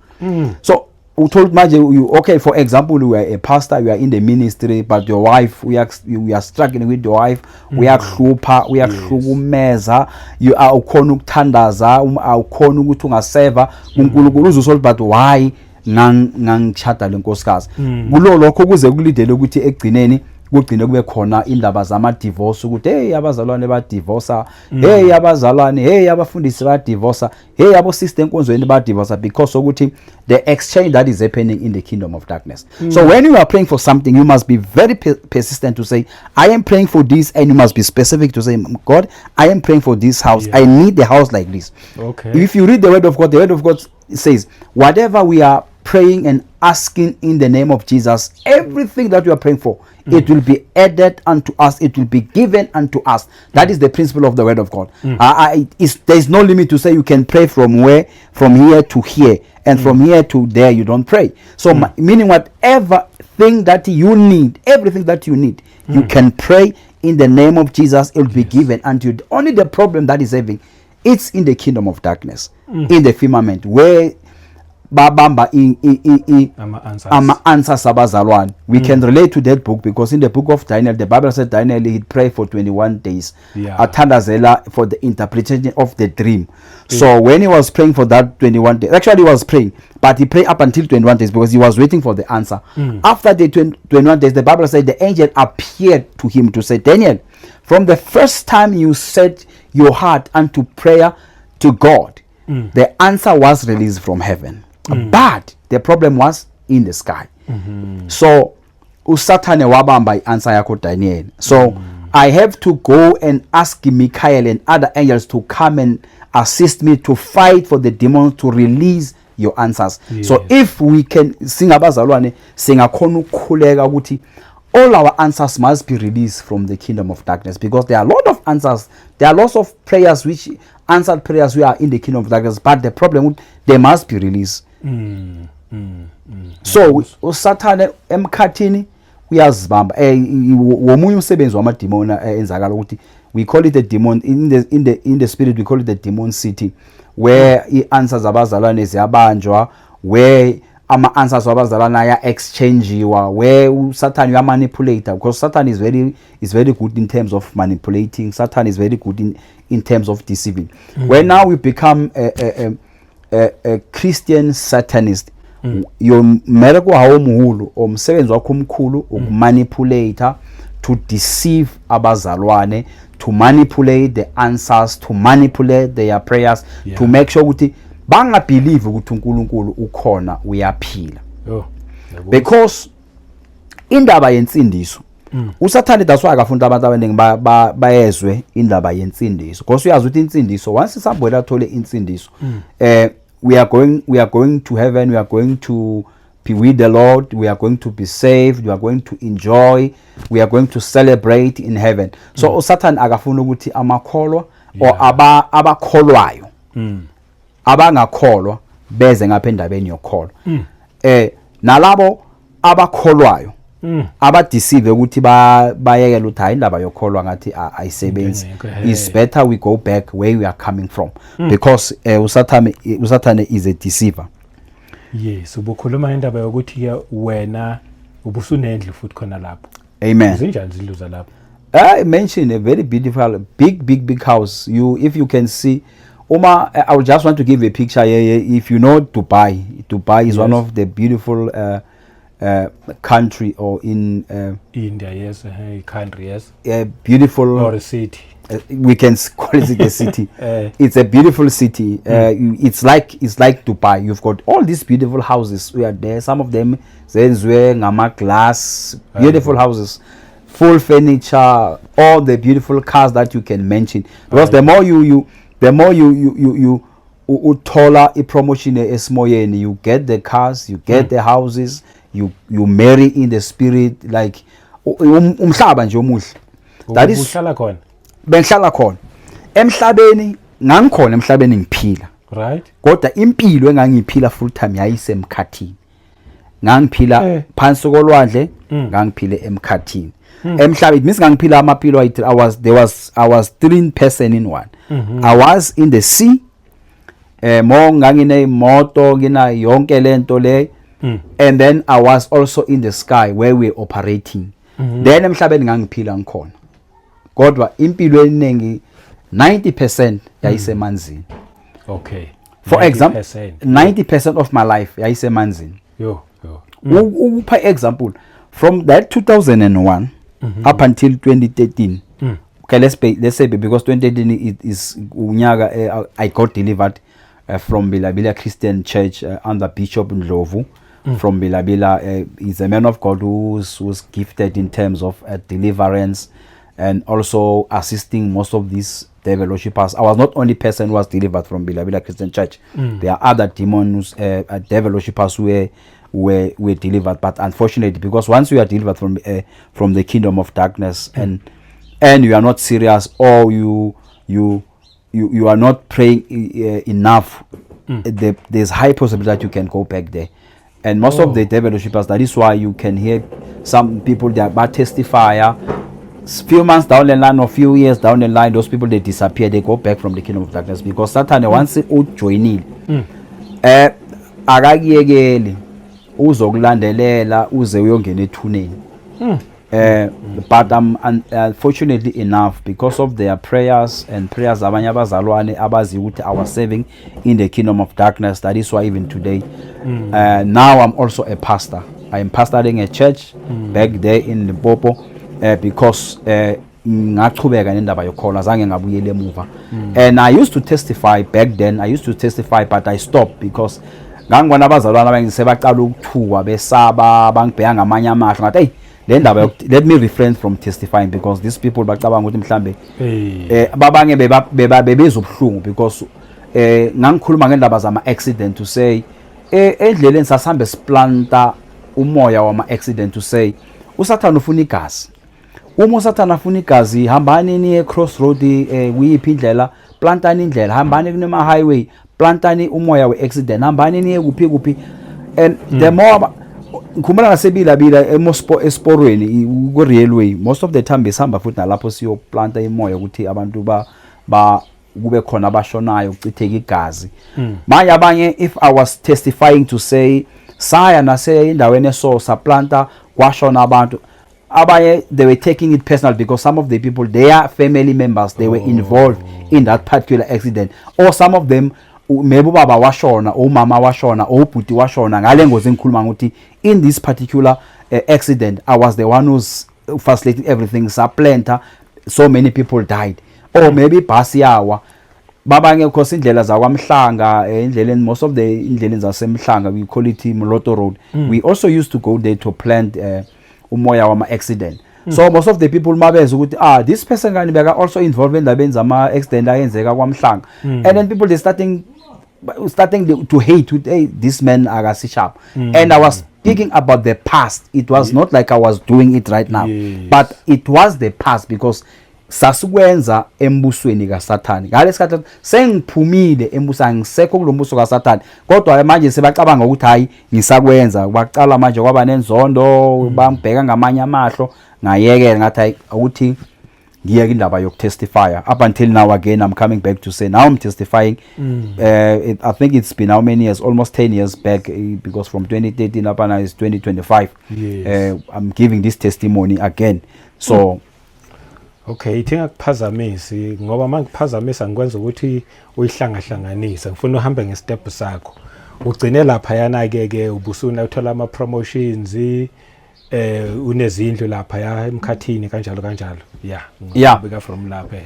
So uthola manje okay, for example you are a pastor, you are in the ministry but your wife you are struggling with your wife uyakuhlupha uyahlukumeza you are ukhona ukuthandaza awukhona ukuthi ungaseva uNkulunkulu uzosolve but why ngangichata lenkosikazi kulo lokho kuze kulidele ukuthi egcineni kugcine kube khona indaba zama divorce ukuthi hey abazalwane ba divorce hey abazalwane hey abafundisi ba divorce hey abo sister enkonzweni ba divorce because ukuthi the exchange that is happening in the kingdom of darkness. So when you are praying for something you must be very persistent to say I am praying for this and you must be specific to say God I am praying for this house. I need the house like this. Okay. If you read the word of God says whatever we are praying and asking in the name of Jesus, everything that you are praying for, it will be added unto us, it will be given unto us. That is the principle of the word of God. There is no limit to say you can pray from here to here and from here to there you don't pray. So meaning whatever thing that you need, everything that you need, you can pray in the name of Jesus, it will be given unto you. Only the problem that is having, it's in the kingdom of darkness, in the firmament where babamba ama answers abazalwane. We can relate to that book because in the book of Daniel the Bible said Daniel he prayed for 21 days athandazela for the interpretation of the dream. So when he was praying for that 21 days, actually he was praying but he prayed up until 21 days because he was waiting for the answer. After the 21 days the Bible said the angel appeared to him to say, Daniel, from the first time you set your heart unto prayer to God, the answer was released from heaven. But the problem was in the sky. So usathane wabamba answer yakho Daniel. So I have to go and ask Michael and other angels to come and assist me to fight for the demons to release your answers. So if we can sing abazalwane singakhona ukukhuleka ukuthi all our answers must be released from the kingdom of darkness because there are a lot of answers, there are lots of prayers which answered prayers we are in the kingdom of darkness but the problem they must be released. So usathane emkhathini uyazibamba womunye umsebenzi wamademona enzakala ukuthi we call it a demon in the spirit we call it the demon city where answers abazalwane ziyabanjwa where ama answers wabazalwana ya exchangewa where Satan you manipulate because Satan is very good in terms of manipulating. Satan is very good in terms of deceiving. When now we become a Christian Satanist, your miracle hawo muhulu umsebenzi wakho omkhulu ukumanipulate to deceive abazalwane, to manipulate the answers, to manipulate their prayers, to make sure ukuthi banga believe ukuthi uNkulunkulu ukhona uyaphila. Because indaba yensindiso usathane daswa akafunda abantu abaningi bayezwe indaba yensindiso because uyazi ukuthi insindiso once isambona athole insindiso we are going to heaven, we are going to be with the Lord, we are going to be saved, we are going to enjoy, we are going to celebrate in heaven. So uSatan akafuna ukuthi amakholwa or abakholwayo abangakholwa beze ngapha endabeni yokholo. Nalabo abakholwayo abadeceive ukuthi bayekela ukuthi hayi indaba yokholwa ngathi ayisebenzi. It's better we go back where we are coming from, because uSathane is a deceiver. Yes, ubukhuluma indaba yokuthi ke wena ubusunendle futhi khona lapho. Amen. Zinjani ziluza lapho? I mentioned a very beautiful big house. If you can see Uma, I would just want to give a picture here. If you know Dubai is one of the beautiful country or in India, yes, a country, yes. A beautiful or a city. We can call it a city. It's a beautiful city. It's like Dubai. You've got all these beautiful houses. We are there. Some of them ngama glass, beautiful houses, full furniture, all the beautiful cars that you can mention. Because the more you uthola ipromotion esimoyeni, you get the cars, you get the houses, you marry in the spirit, like umhlaba nje omuhle. That is uhlala khona. Bengihlala khona. Emhlabeni ngangikhona emhlabeni ngiphila. Right. Kodwa impilo engangiphila full time yayisemkhathini. Ngangiphila phansi kolwandle, ngangiphile emkhathini. Emhlabeni misi ngangiphila amaphilo I was 3 person in one. I was in the sea, mo ngangine imoto ngina yonke lento le, and then I was also in the sky where we operating. Then emhlabeni ngangiphila ngikhona. Kodwa impilo eningi 90% yayisemanzini. Okay. For example, 90% of my life yayisemanzini. Yo. Upha example from that 2001 up until 2013. Okay, let's say because 2013 is unyaka I got delivered from Bilabila Christian Church under Bishop Ndlovu. From Bilabila, he's a man of God who's gifted in terms of deliverance and also assisting most of these devil worshippers. I was not only person who was delivered from Bilabila Christian Church. There are other demons, devil worshippers who were delivered, but unfortunately, because once you are delivered from the kingdom of darkness and you are not serious, or you are not praying enough, there's high possibility that you can go back there. And most of the devil worshippers, that is why you can hear some people that are testifier. Few months down the line or few years down the line, those people they disappear, they go back from the kingdom of darkness, because Satan once ujoinile akakiyekeli uzokulandelela uze uyongena ethuneni. But unfortunately enough, because of their prayers abanye abazalwane abazi ukuthi I was serving in the kingdom of darkness, that is why even today now I'm also a pastor. I am pastoring a church back there in Limpopo, because ngachubeka nendaba yokholwa zange ngabuyele emuva. And I used to testify back then, but I stopped because ngangibona abazalwane abangisebaqala ukuthuka besaba bangibheka ngamanye amahlo ngathi hey le ndaba let me refrain from testifying, because these people bacabanga ukuthi mhlambe babange bebezobuhlungu, because ngangikhuluma ngendaba zama accident to say endleleni sasambe splanta umoya wama accident to say uSathane ufuna igazi. Uma uSathane afuna igazi, hambani niye crossroad kuyiphi indlela, plantani indlela, hambani kunema highway, plantani umoya we accident, hambani niye kuphi. And the more ngikhumula ngasebilabila esporweni ku railway, most of the time besihamba futhi nalapho siyo planta imoya ukuthi abantu ba kube khona abashonayo ukuchitheka igazi. Manje abanye, if I was testifying to say saya nase indaweni esosa planta kwashona abantu, abanye they were taking it personal, because some of the people, their family members, they were involved in that particular accident, or some of them maybe baba washona, or mama washona, or bhuti washona ngale ngozi engikhuluma ukuthi in this particular accident I was the one who's facilitating everything. Saplanta, so many people died. Or maybe bhasi yawa babanye because indlela zakwamhlanga indleleni, most of the indleleni zasemhlanga we call it Moloto Road. We also used to go there to plant umoya wama accident. So most of the people mabeza ukuthi this person kanti beka also involved in endabeni zama accident ayenzeka kwamhlanga. And then people they starting starting to hate with, hey, this man agasi sharp. And I was speaking about the past. It was not like I was doing it right now, but it was the past, because sasikwenza embusweni kaSathane. Ngalesikhathi sengiphumile embusweni, ngisekho kulombuso kaSathane, kodwa manje sebacabanga ukuthi hayi ngisakwenza. Baqala manje kwaba nenzondo, bangibheka ngamanye amahlo, ngayekela ngathi hayi ukuthi ngiyeke indaba yokutestify. Up until now again I'm coming back to say now I'm testifying. I think it's been how many years, almost 10 years back, because from 2013 up now is 2025. I'm giving this testimony again. So okay, ithinga kuphazamisi ngoba mangiphazamisa ngikwenza ukuthi uyihlangahlanganise. Ngifuna uhambe ngestep sakho. Ugcine lapha yana ke ubusuna uthola ama promotions, unezindlu lapha ya emkhathini kanjalo. Yeah. Bika from lapha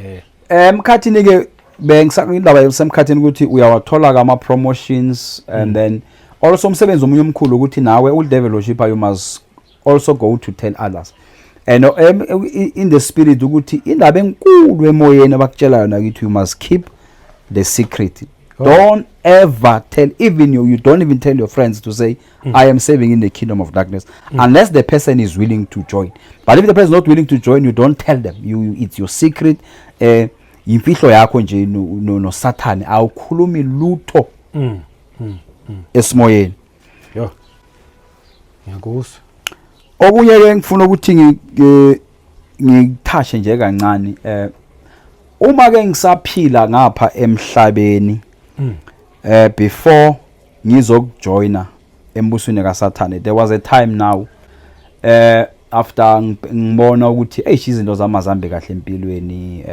emkhathini ke bengisakindaba yasemkhathini ukuthi uyawathola ama promotions, and then also umsebenzi omunye omkhulu ukuthi nawe ul developer you must also go to tell others. And in the spirit ukuthi indaba enkulu emoyeni abakutshelayo nakithi you must keep the secret. Don't ever tell, even you don't even tell your friends to say I am serving in the kingdom of darkness, unless the person is willing to join. But if the person is not willing to join, you don't tell them. It's your secret. Imfihlo yakho nje no Sathane awukhulumi lutho esimoyeni. Yo. Ngiyakuzwa. Okunye ke ngifuna ukuthi ngithashe nje kancane, uma ke ngisaphila ngapha emhlabeni, before ngizokujoina embusweni kaSathane, there was a time now after ngibona ukuthi izinto zami azambe kahle empilweni,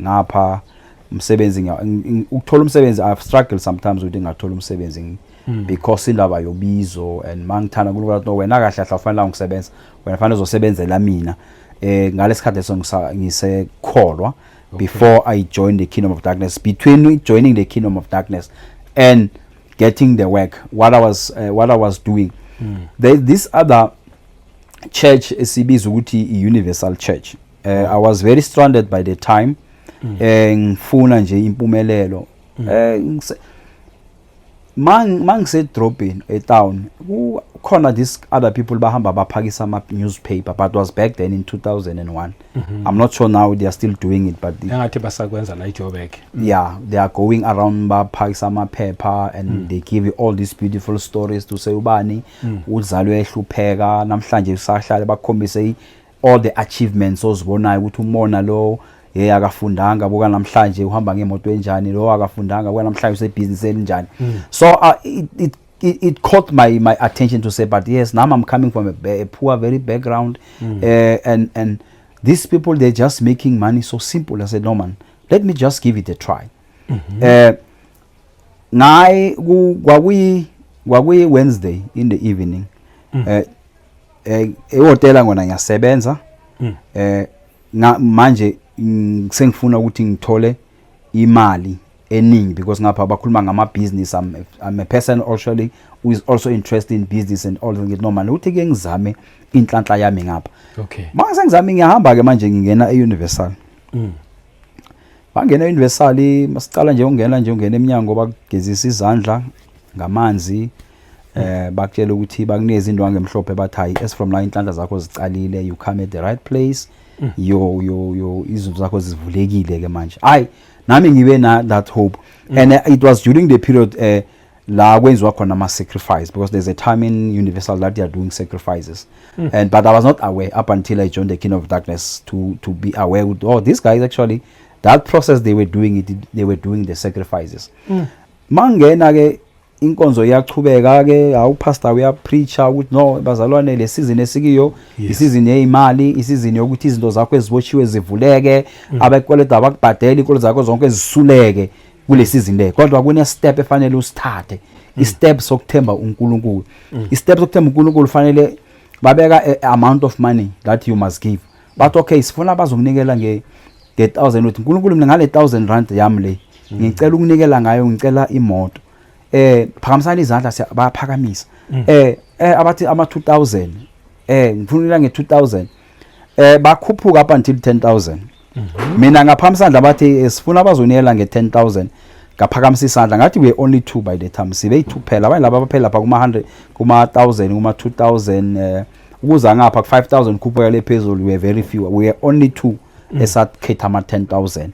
ngapha umsebenzi ukuthola umsebenzi, I've struggled sometimes with ngathola umsebenzi because indaba yobizo, and mangithanda ukuthi no wena kahle kahle ufanele ngisebenza, wena fanele uzosebenzela mina ngalesikhathi ngisekholwa. Before I joined the kingdom of darkness, between joining the kingdom of darkness and getting the work, what I was doing, this other church esibizwa ukuthi Universal Church. I was very stranded by the time. Ngifuna nje impumelelo. Mangise dropping a town, khona this other people bahamba baphakisa ama newspaper, but it was back then in 2001. I'm not sure now they are still doing it, but ngathi basakwenza la iJoburg. Yeah, they are going around baphakisa ama paper, and they give you all these beautiful stories to say ubani uzalwe ehlupheka namhlanje usahlala bakhombise all the achievements ozibonayo ukuthi umona lo akafundanga buka namhlanje uhamba ngemoto enjani, lo akafundanga buka namhlanje usebusiness enjani. So it caught my attention to say, but yes, now I'm coming from a poor very background, and these people, they're just making money so simple. I said, no man, let me just give it a try. Kwakuyi Wednesday in the evening, ehotela ngona ngiyasebenza, manje sengifuna ukuthi ngithole imali eningi, because ngapha bakhuluma ngama business. I'm a person actually who is also interested in business and all that. Normal ukuthi ke ngizame inhlanhla yami ngapha. Okay. Manje sengizame ngiyahamba ke manje ngingena eUniversal. Bangena eUniversal, masicala nje ungena eminyango bakugezisa izandla ngamanzi, bakutshela ukuthi bakunikeza indwa ngemhlophe bathi hayi, as from la inhlanhla zakho zicalile, you come at the right place. Yo izinto zakho zivulekile ke manje. Hayi nami ngibe na that hope, and it was during the period la kwenziwa khona ama sacrifice, because there's a time in Universal that they are doing sacrifices, but I was not aware up until I joined the kingdom of darkness to be aware with, oh, these guys actually, that process they were doing the sacrifices. Mangena ke inkonzo iyachubeka ke, awupastor uyapreacha ukuthi no bazalwane le season esikiyo isizini yezimali, isizini yokuthi izinto zakho ezibotshiwe zivuleke, abakweleta abakubhadela inkolo zakho zonke ezisuleke kule season le. Kodwa kune step efanele usithathe, istep sokuthemba uNkulunkulu. Istep sokuthemba uNkulunkulu fanele babeka amount of money that you must give. But okay, sifuna bazokunikela nge 1000 uthi uNkulunkulu mina ngale 1000 rand yami le ngicela ukunikela ngayo, ngicela imoto. Phakamisana izandla bayaphakamisa. Abathi ama 2000, ngifunela nge 2000, bakhuphuka up until 10000. Mina ngaphamisandla bathi sifuna abazonikela nge 10000. ngaphakamisa isandla ngathi we only 2 by the time sibe 2 phela abanye laba baphela lapha kuma 100 kuma 1000 kuma 2000 ukuza ngapha ku 5000 khuphuka le phezulu we very few we are only 2 esakhetha ama 10000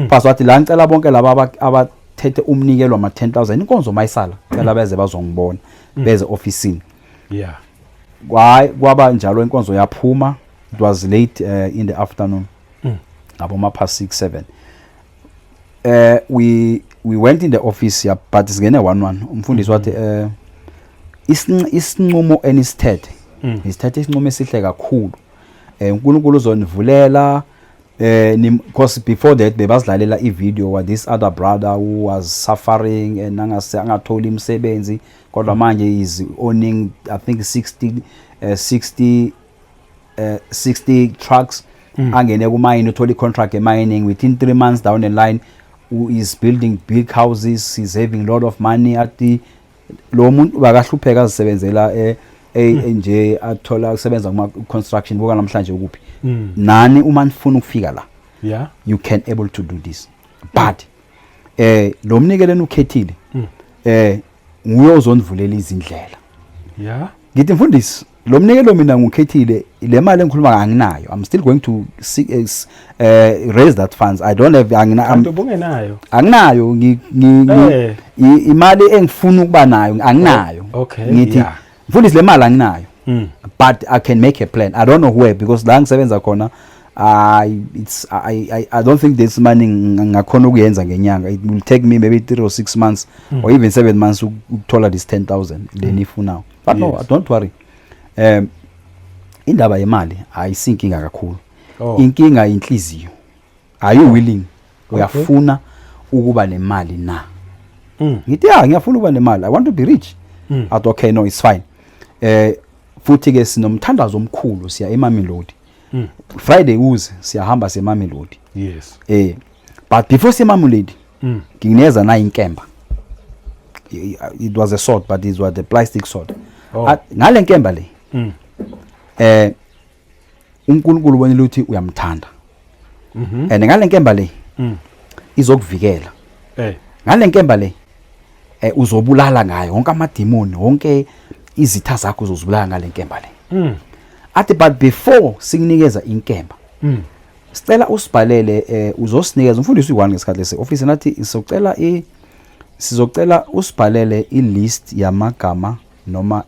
phasa wathi la ngicela bonke laba abathethe umnikelo ama 10000 inkonzo mayisala cela beze bazongibona beze officeini yeah kwaba njalo inkonzo yaphuma. It was late in the afternoon ngabo ma past 6 7 we went in the office ya but singene 1-1 umfundisi wathi isinqumo enisithethe isithethe isinqumo esihle kakhulu uNkulunkulu uzonivulela because before that bebazidlalela ivideo wa this other brother who was suffering and angatholi imisebenzi kodwa manje is owning I think 60 trucks angene ku mine utholi contract mining within 3 months down the line who is building big houses, he's having a lot of money at the lo muntu bakahlupheka azisebenzela nje athola usebenza kuma construction boka namhlanje ukuphi nani uma nifuna ukufika la yeah you can able to do this but lo mnikeleni ukhethile nguye ozonivulela izindlela yeah ngithi mfundisi lo mnikelo mina ngikhethile le mali engikhuluma nganginayo I'm still going to raise that funds I don't have anginayo imali engifuna ukuba nayo anginayo ngithi mfundisi le mali anginayo but I can make a plan I don't know where because la ngisebenza khona I don't think this money ngakhona ukuyenza ngenyanga it will take me maybe 3 or 6 months or even 7 months ukuthola this 10,000 lenifuna but no don't worry indaba yemali ayisinkinga kakhulu inkinga inhliziyo are you willing uyafuna ukuba nemali na ngithi ngiyafuna ukuba nemali I want to be rich athi okay no it's fine futhi ke sinomthandazo omkhulu siya eMamelodi Friday uze siyahamba seMamelodi yes but before seMamelodi ngineza na inkemba it was a sword but it was the plastic sword ngale nkemba le uNkulunkulu ubonile ukuthi uyamthanda and ngale nkemba le izokuvikela ngale nkemba le uzobulala ngayo wonke amademoni wonke izitha zakho uzozibulala ngale nkemba le athi but before sikunikeza inkemba sicela usibhalele uzosinikeza umfundisi u1 ngesikhathi lese office nathi sizocela usibhalele ilist yamagama noma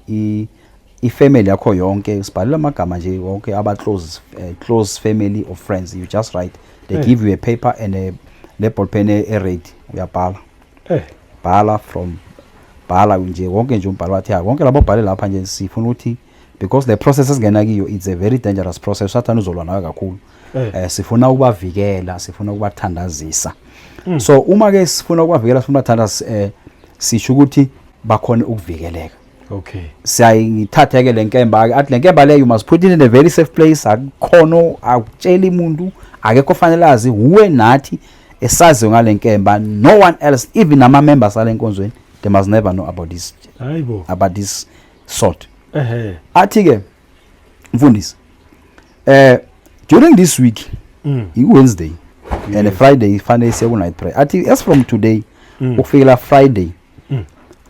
ifamily yakho yonke usibhalela amagama nje wonke aba close family or friends you just write they give you a paper and a ball pen ready uyabhala bhala from bhala nje wonke nje umbhalo wathi wonke labo bhale lapha nje sifuna ukuthi because the process esingena kiyo it's a very dangerous process sathana uzolwa nayo kakhulu sifuna ukubavikela sifuna ukubathandazisa so uma ke sifuna ukubavikela sifuna ukubathandaza sisho ukuthi bakhona ukuvikeleka okay siyayithatha ke lenkemba athi lenkemba le you must put it in a very safe place akukhono akutshela umuntu akekho fanele azi uwe nathi esazi ngalenkemba no one else even ama members alenkonzweni they must never know about this about this sort athi ke mfundisi during this week Wednesday and a Friday fanele siya ku night prayer athi as from today ukufikela Friday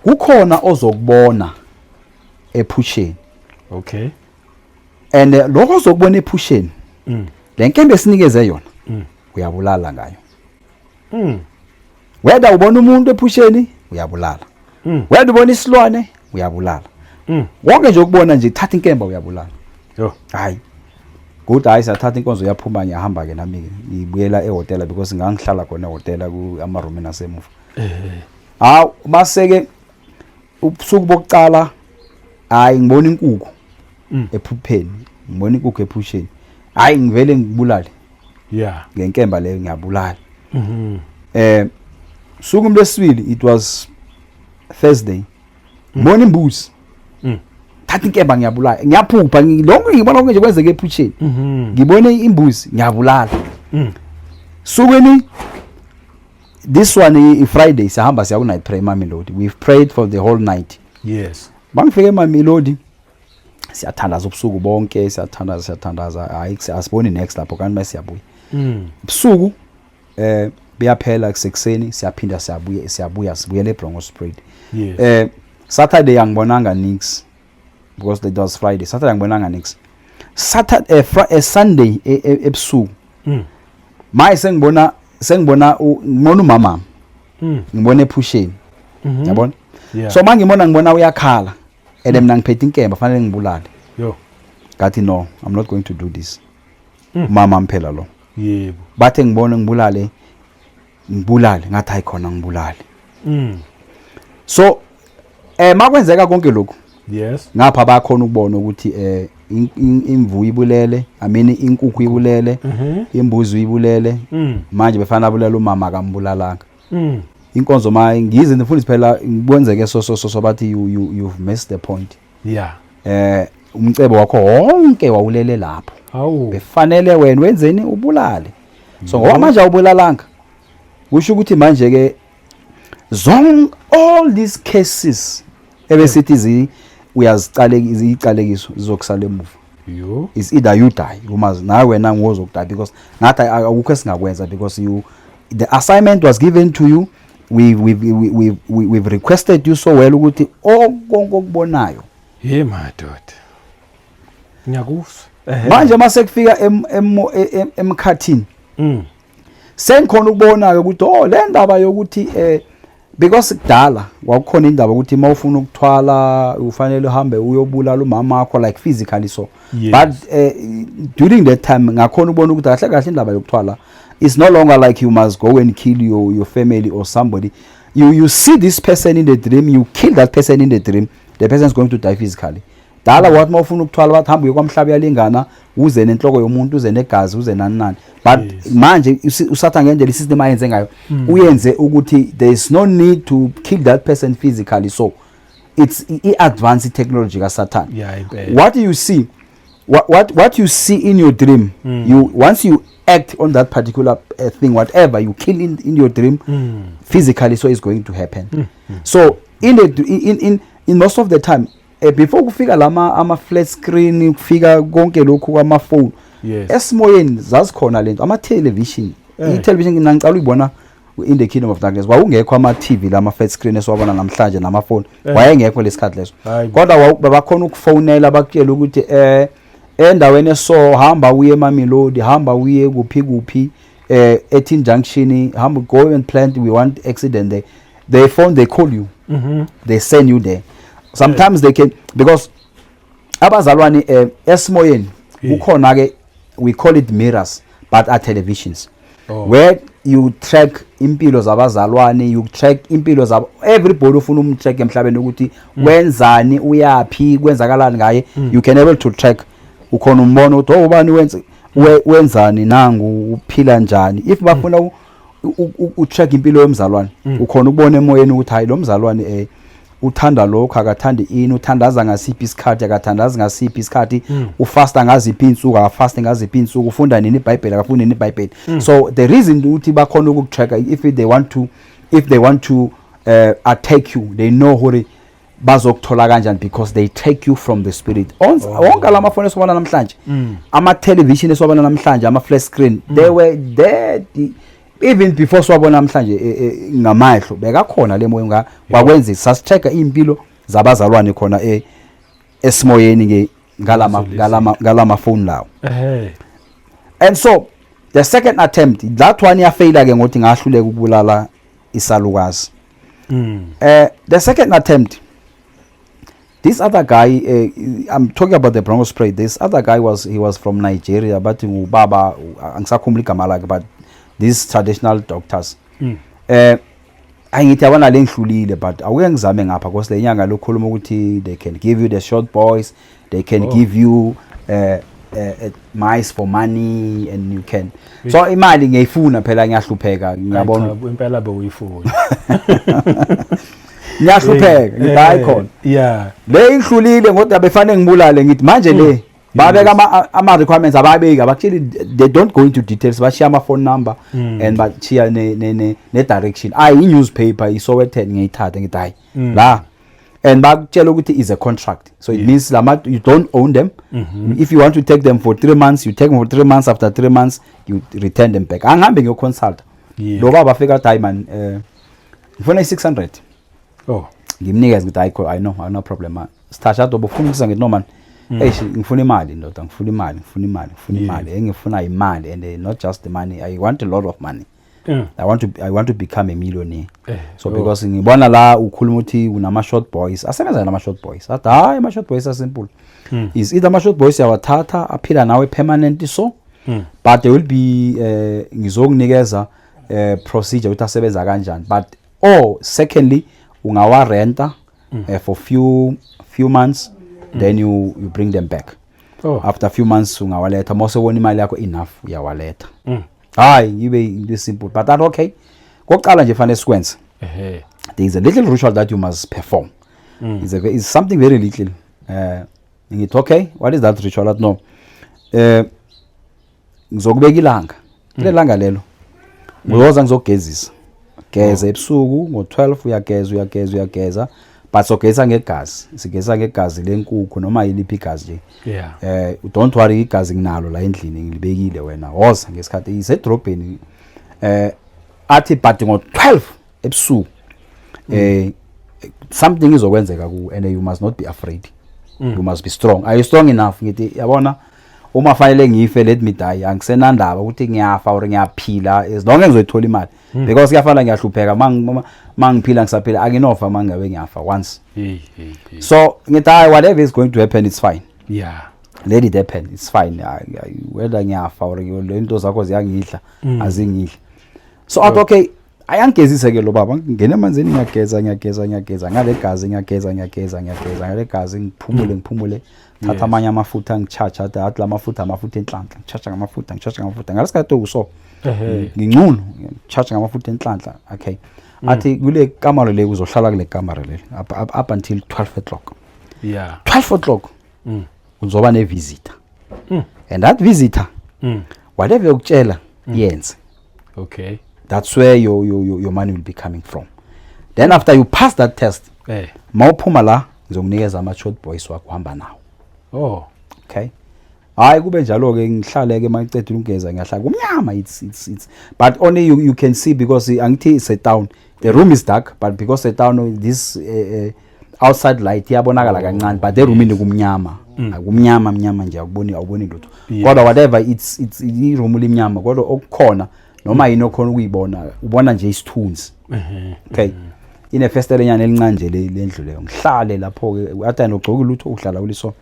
kukhona ozokubona ephusheni okay and lokho ozokubona ephusheni lenkembe esinikeze yona uyabulala ngayo whether ubona umuntu ephusheni uyabulala whether ubona isilwane uyabulala wonke nje ukubona nje thatha inkemba uyabulala hayi good hayi sathatha inkonzo yaphuma ngiyahamba ke nami ngibuyela ehotel because ngangihlala khona ehotel ku amaroom nasemuva baseke ubusuku bokucala hayi ngibona inkukhu ephupheni ngibona inkukhu ephusheni hayi ngivele ngibulale ngenkemba leyo ngiyabulala suku lesibili it was Thursday ngibona imbuzi thatha inkemba ngiyabulala ngiyaphupha lonke ngibona konke nje kwenzeke ephusheni ngibone imbuzi ngiyabulala sukweni this one Friday sihamba siya ku night prayer Mamelodi we've prayed for the whole night yes bangifike eMamelodi siyathandaza ubusuku bonke siyathandaza hayi asiboni next lapho kanti mase siyabuya ubusuku buyaphela kusekuseni siyaphinda sibuyele eBronkhorstspruit. Yes. Saturday angibonanga nix because it was Friday. Saturday angibonanga nix. Sunday ebusuku maye ngibona umama ngibona ephusheni yabona. So ngibona uyakhala and mina ngiphethe inkemba fanele ngibulale. Yo, ngathi no, I'm not going to do this. Mama mphela lo. yebo. Bathe ngibona ngibulale ngathi ayikhona ngibulale. So makwenzeka konke lokhu, yes, ngapha bakhona ukubona ukuthi imvu ibulele, inkukhu ibulele, imbuzi ibulele, manje befana abulala umama akambulalanga. Inkonzo maye ngize ndifundise phela ngikwenzeke so bathi you've missed the point. Yeah. Umcebo wakho wonke wawulele lapho. Hawu. Befanele wena wenzeni ubulale. So ngoba manje awubulalanga. Kusho ukuthi manje ke all these cases ebesithi uyazicalekiso zizokusala emuva. Yo. It's either you die umazi nawe wena ngozokudie because ngathi akukho esingakwenza because the assignment was given to you. We've requested you so well ukuthi konke okubonayo. Hey madoda. Ngiyakuzwa. Manje mase kufika emkhathini. Sengikhona ukubonayo ukuthi le ndaba yokuthi because kudala kwakukhona indaba ukuthi mawufuna ukuthwala ufanele uhambe uyobulala umama wakho like physically so. Yes. But during that time ngakhona ukubona ukuthi kahle indaba yokuthwala it's no longer like you must go and kill your family or somebody. You see this person in the dream, you kill that person in the dream, the person is going to die physically. Dala wathi mawufuna ukuthwala bathi hamba uyekwamhlaba yalingana uze nenhloko yomuntu uze negazi uze nani. But manje usatha ngendlela isystem ayenze ngayo uyenze ukuthi there is no need to kill that person physically, so it's advanced technology ka Satan. Yeah, what you see what you see in your dream, you once you act on that particular thing, whatever you kill in your dream physically, so it's going to happen. So in most of the time before kufika ama flat screen kufika konke lokhu kwama phone, esimoyeni zazikhona lento ama television. I-television ngicala uyibona in the kingdom of darkness wawungekho ama TV lama flat screen esiwabona namhlanje nama phone wayengekho lesikhathi leso. Kodwa babakhona ukufonela bakutshela ukuthi endaweni eso hamba uye eMamelodi, hamba uye kuphi eTin Junction, hamba go and plant, we want accident there. They phone, they call you, they send you there. Sometimes they can, because abazalwane esimoyeni kukhona ke we call it mirrors but are televisions. Where you track impilo zabazalwane, you track impilo zabo, everybody ufuna umtrack emhlabeni ukuthi wenzani uyapi kwenzakalani ngaye, you can able to track. Ukhona umbono ukuthi ubani wenzani nangu uphila njani. If bafuna utrack impilo yomzalwane ukhona ukubona emoyeni ukuthi hayi lo mzalwane uthanda lokho akathandi ini, uthandaza ngasiphi isikhathi akathandaza ngasiphi isikhathi, ufasta ngaziphi insuku akafasta ngaziphi insuku, ufunda nini iBhayibheli akafunda nini iBhayibheli. So the reason ukuthi bakhona ukutrack if they want to attack you, they know hore bazokuthola kanjani because they take you from the spirit. Wonke lama phone esiwabona namhlanje, ama television esiwabona namhlanje, ama flat screen, they were there even before siwabona namhlanje ngamahlo bekakhona le moyo wakwenza sasichecka impilo zabazalwane khona esimoyeni ke ngalama phone lawo. And so the second attempt, that one yafaila ke ngothi ngahluleka ukubulala isalukazi. The second attempt, this other guy, I'm talking about the Bronkhorstspruit. This other guy he was from Nigeria, but ubaba angisakhumbula igama lakhe, but these traditional doctors. Angithi abana lenhlulile, but awuke ngizame ngapha because le nyanga lokhuluma ukuthi they can give you the short boys, they can give you mice for money, and you can. So imali ngiyifuna phela ngiyahlupheka ngiyabona impela bewuyifuna. Ngiyahlupheka ngidayi khona. Yeah. Le inhlulile ngoba befanele ngibulale ngithi manje le babeka ama requirements ababeka actually they don't go into details, bashiya ama phone number and bashiya ne direction. I newspaper iSowetan ngiyithatha ngithi hayi la, and bakutshela ukuthi is a contract, so it means you don't own them. If you want to take them for 3 months, you take them for 3 months, after 3 months you return them back. Angihambe ngiyoconsult Yeah. lo baba afika athi hayi man ngifuna i600 Oh. ngimnikeze ukuthi I know no problem man sithatha dobo ufuna ukuza ngithi no man ngifuna imali ndoda ngifuna imali engifuna imali and not just the money I want a lot of money. I want to become a millionaire. So because ngibona la ukhuluma uthi unama short boys asebenza nama short boys athi hayi ama short boys are simple. Is either ama short boys yawathatha aphila nawe permanent so but there will be ngizokunikeza procedure ukuthi asebenza kanjani but secondly ungawa renta for few months then you bring them back. After a few months ungawaletha mase wona imali yakho enough uyawaletha. Hayi ibe into simple but that okay kokuqala nje fanele sikwenze there is a little ritual that you must perform. It's something very little ngithi okay what is that ritual at no ngizokubeka ilanga le langa lelo uyoza ngizogezisa geza ebusuku ngo12 uyageza but sogeza ngegazi sigeza ngegazi lenkukhu noma yiliphi igazi nje. Don't worry igazi nginalo la endlini ngilibekile wena woza ngesikhathi isedrobheni athi but ngo12 ebusuku something izokwenzeka ku and you must not be afraid. You must be strong. Are you strong enough ngithi yabona uma fanele ngife let me die angisenandaba ukuthi ngiyafa or ngiyaphila as long as ngizoyithola imali because kuyafana ngiyahlupheka mangiphila ngisaphila anginofa mangabe ngiyafa once. So ngithi whatever is going to happen it's fine. Let it happen it's fine. Whether ngiyafa or lento zakho ziyangidla azingidla so okay ayangezise ke lo baba ngene emanzini ngiyageza ngale gazi ngiyageza ngale gazi ngiphumule thatha amanye amafutha ngichacha athi la mafutha enhlanhla ngichacha ngamafutha ngalesikhathi ukuso ngingcono ngichacha ngamafutha enhlanhla okay athi kule kamera le uzohlala kule kamera le up until 12 o'clock 12 o'clock uzoba ne visitor and that visitor whatever ukutshela yenze. Okay. That's where your money will be coming from. Then after you pass that test, mawuphuma la ngizokunikeza ama short boys wakho hamba nawo. Okay. Hayi kube njalo ke ngihlale ke mangiceda ukugeza ngiyahlala kumnyama it's but only you can see because angithi it's a town. The room is dark but because the town this outside light iyabonakala kancane but the room ini kumnyama. Kumnyama nje awuboni lutho. Kodwa whatever it's I room limnyama kodwa okukhona noma yini okhona ukuyibona ubona nje isithunzi. Okay ine festele nyane elincane nje lendlu leyo ngihlale lapho ke athi nogcoka lutho uhlala kuliso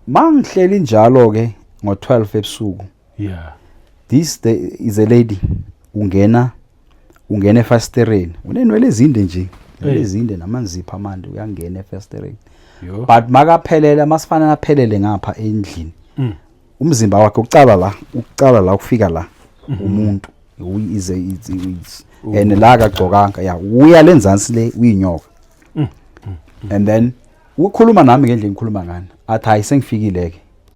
mangihleli njalo ke ngo12 ebusuku this is a lady ungena efestereni unenwele ezinde nje ezinde namanzipha amande uyangena efestereni but makaphelela masifana aphelele ngapha endlini umzimba wakhe ucala la ukufika la umuntu uyize and la kagcokanga uya lenzansi le uyinyoka and then ukhuluma nami ngendlela ngikhuluma ngani athi hayi sengifikile ke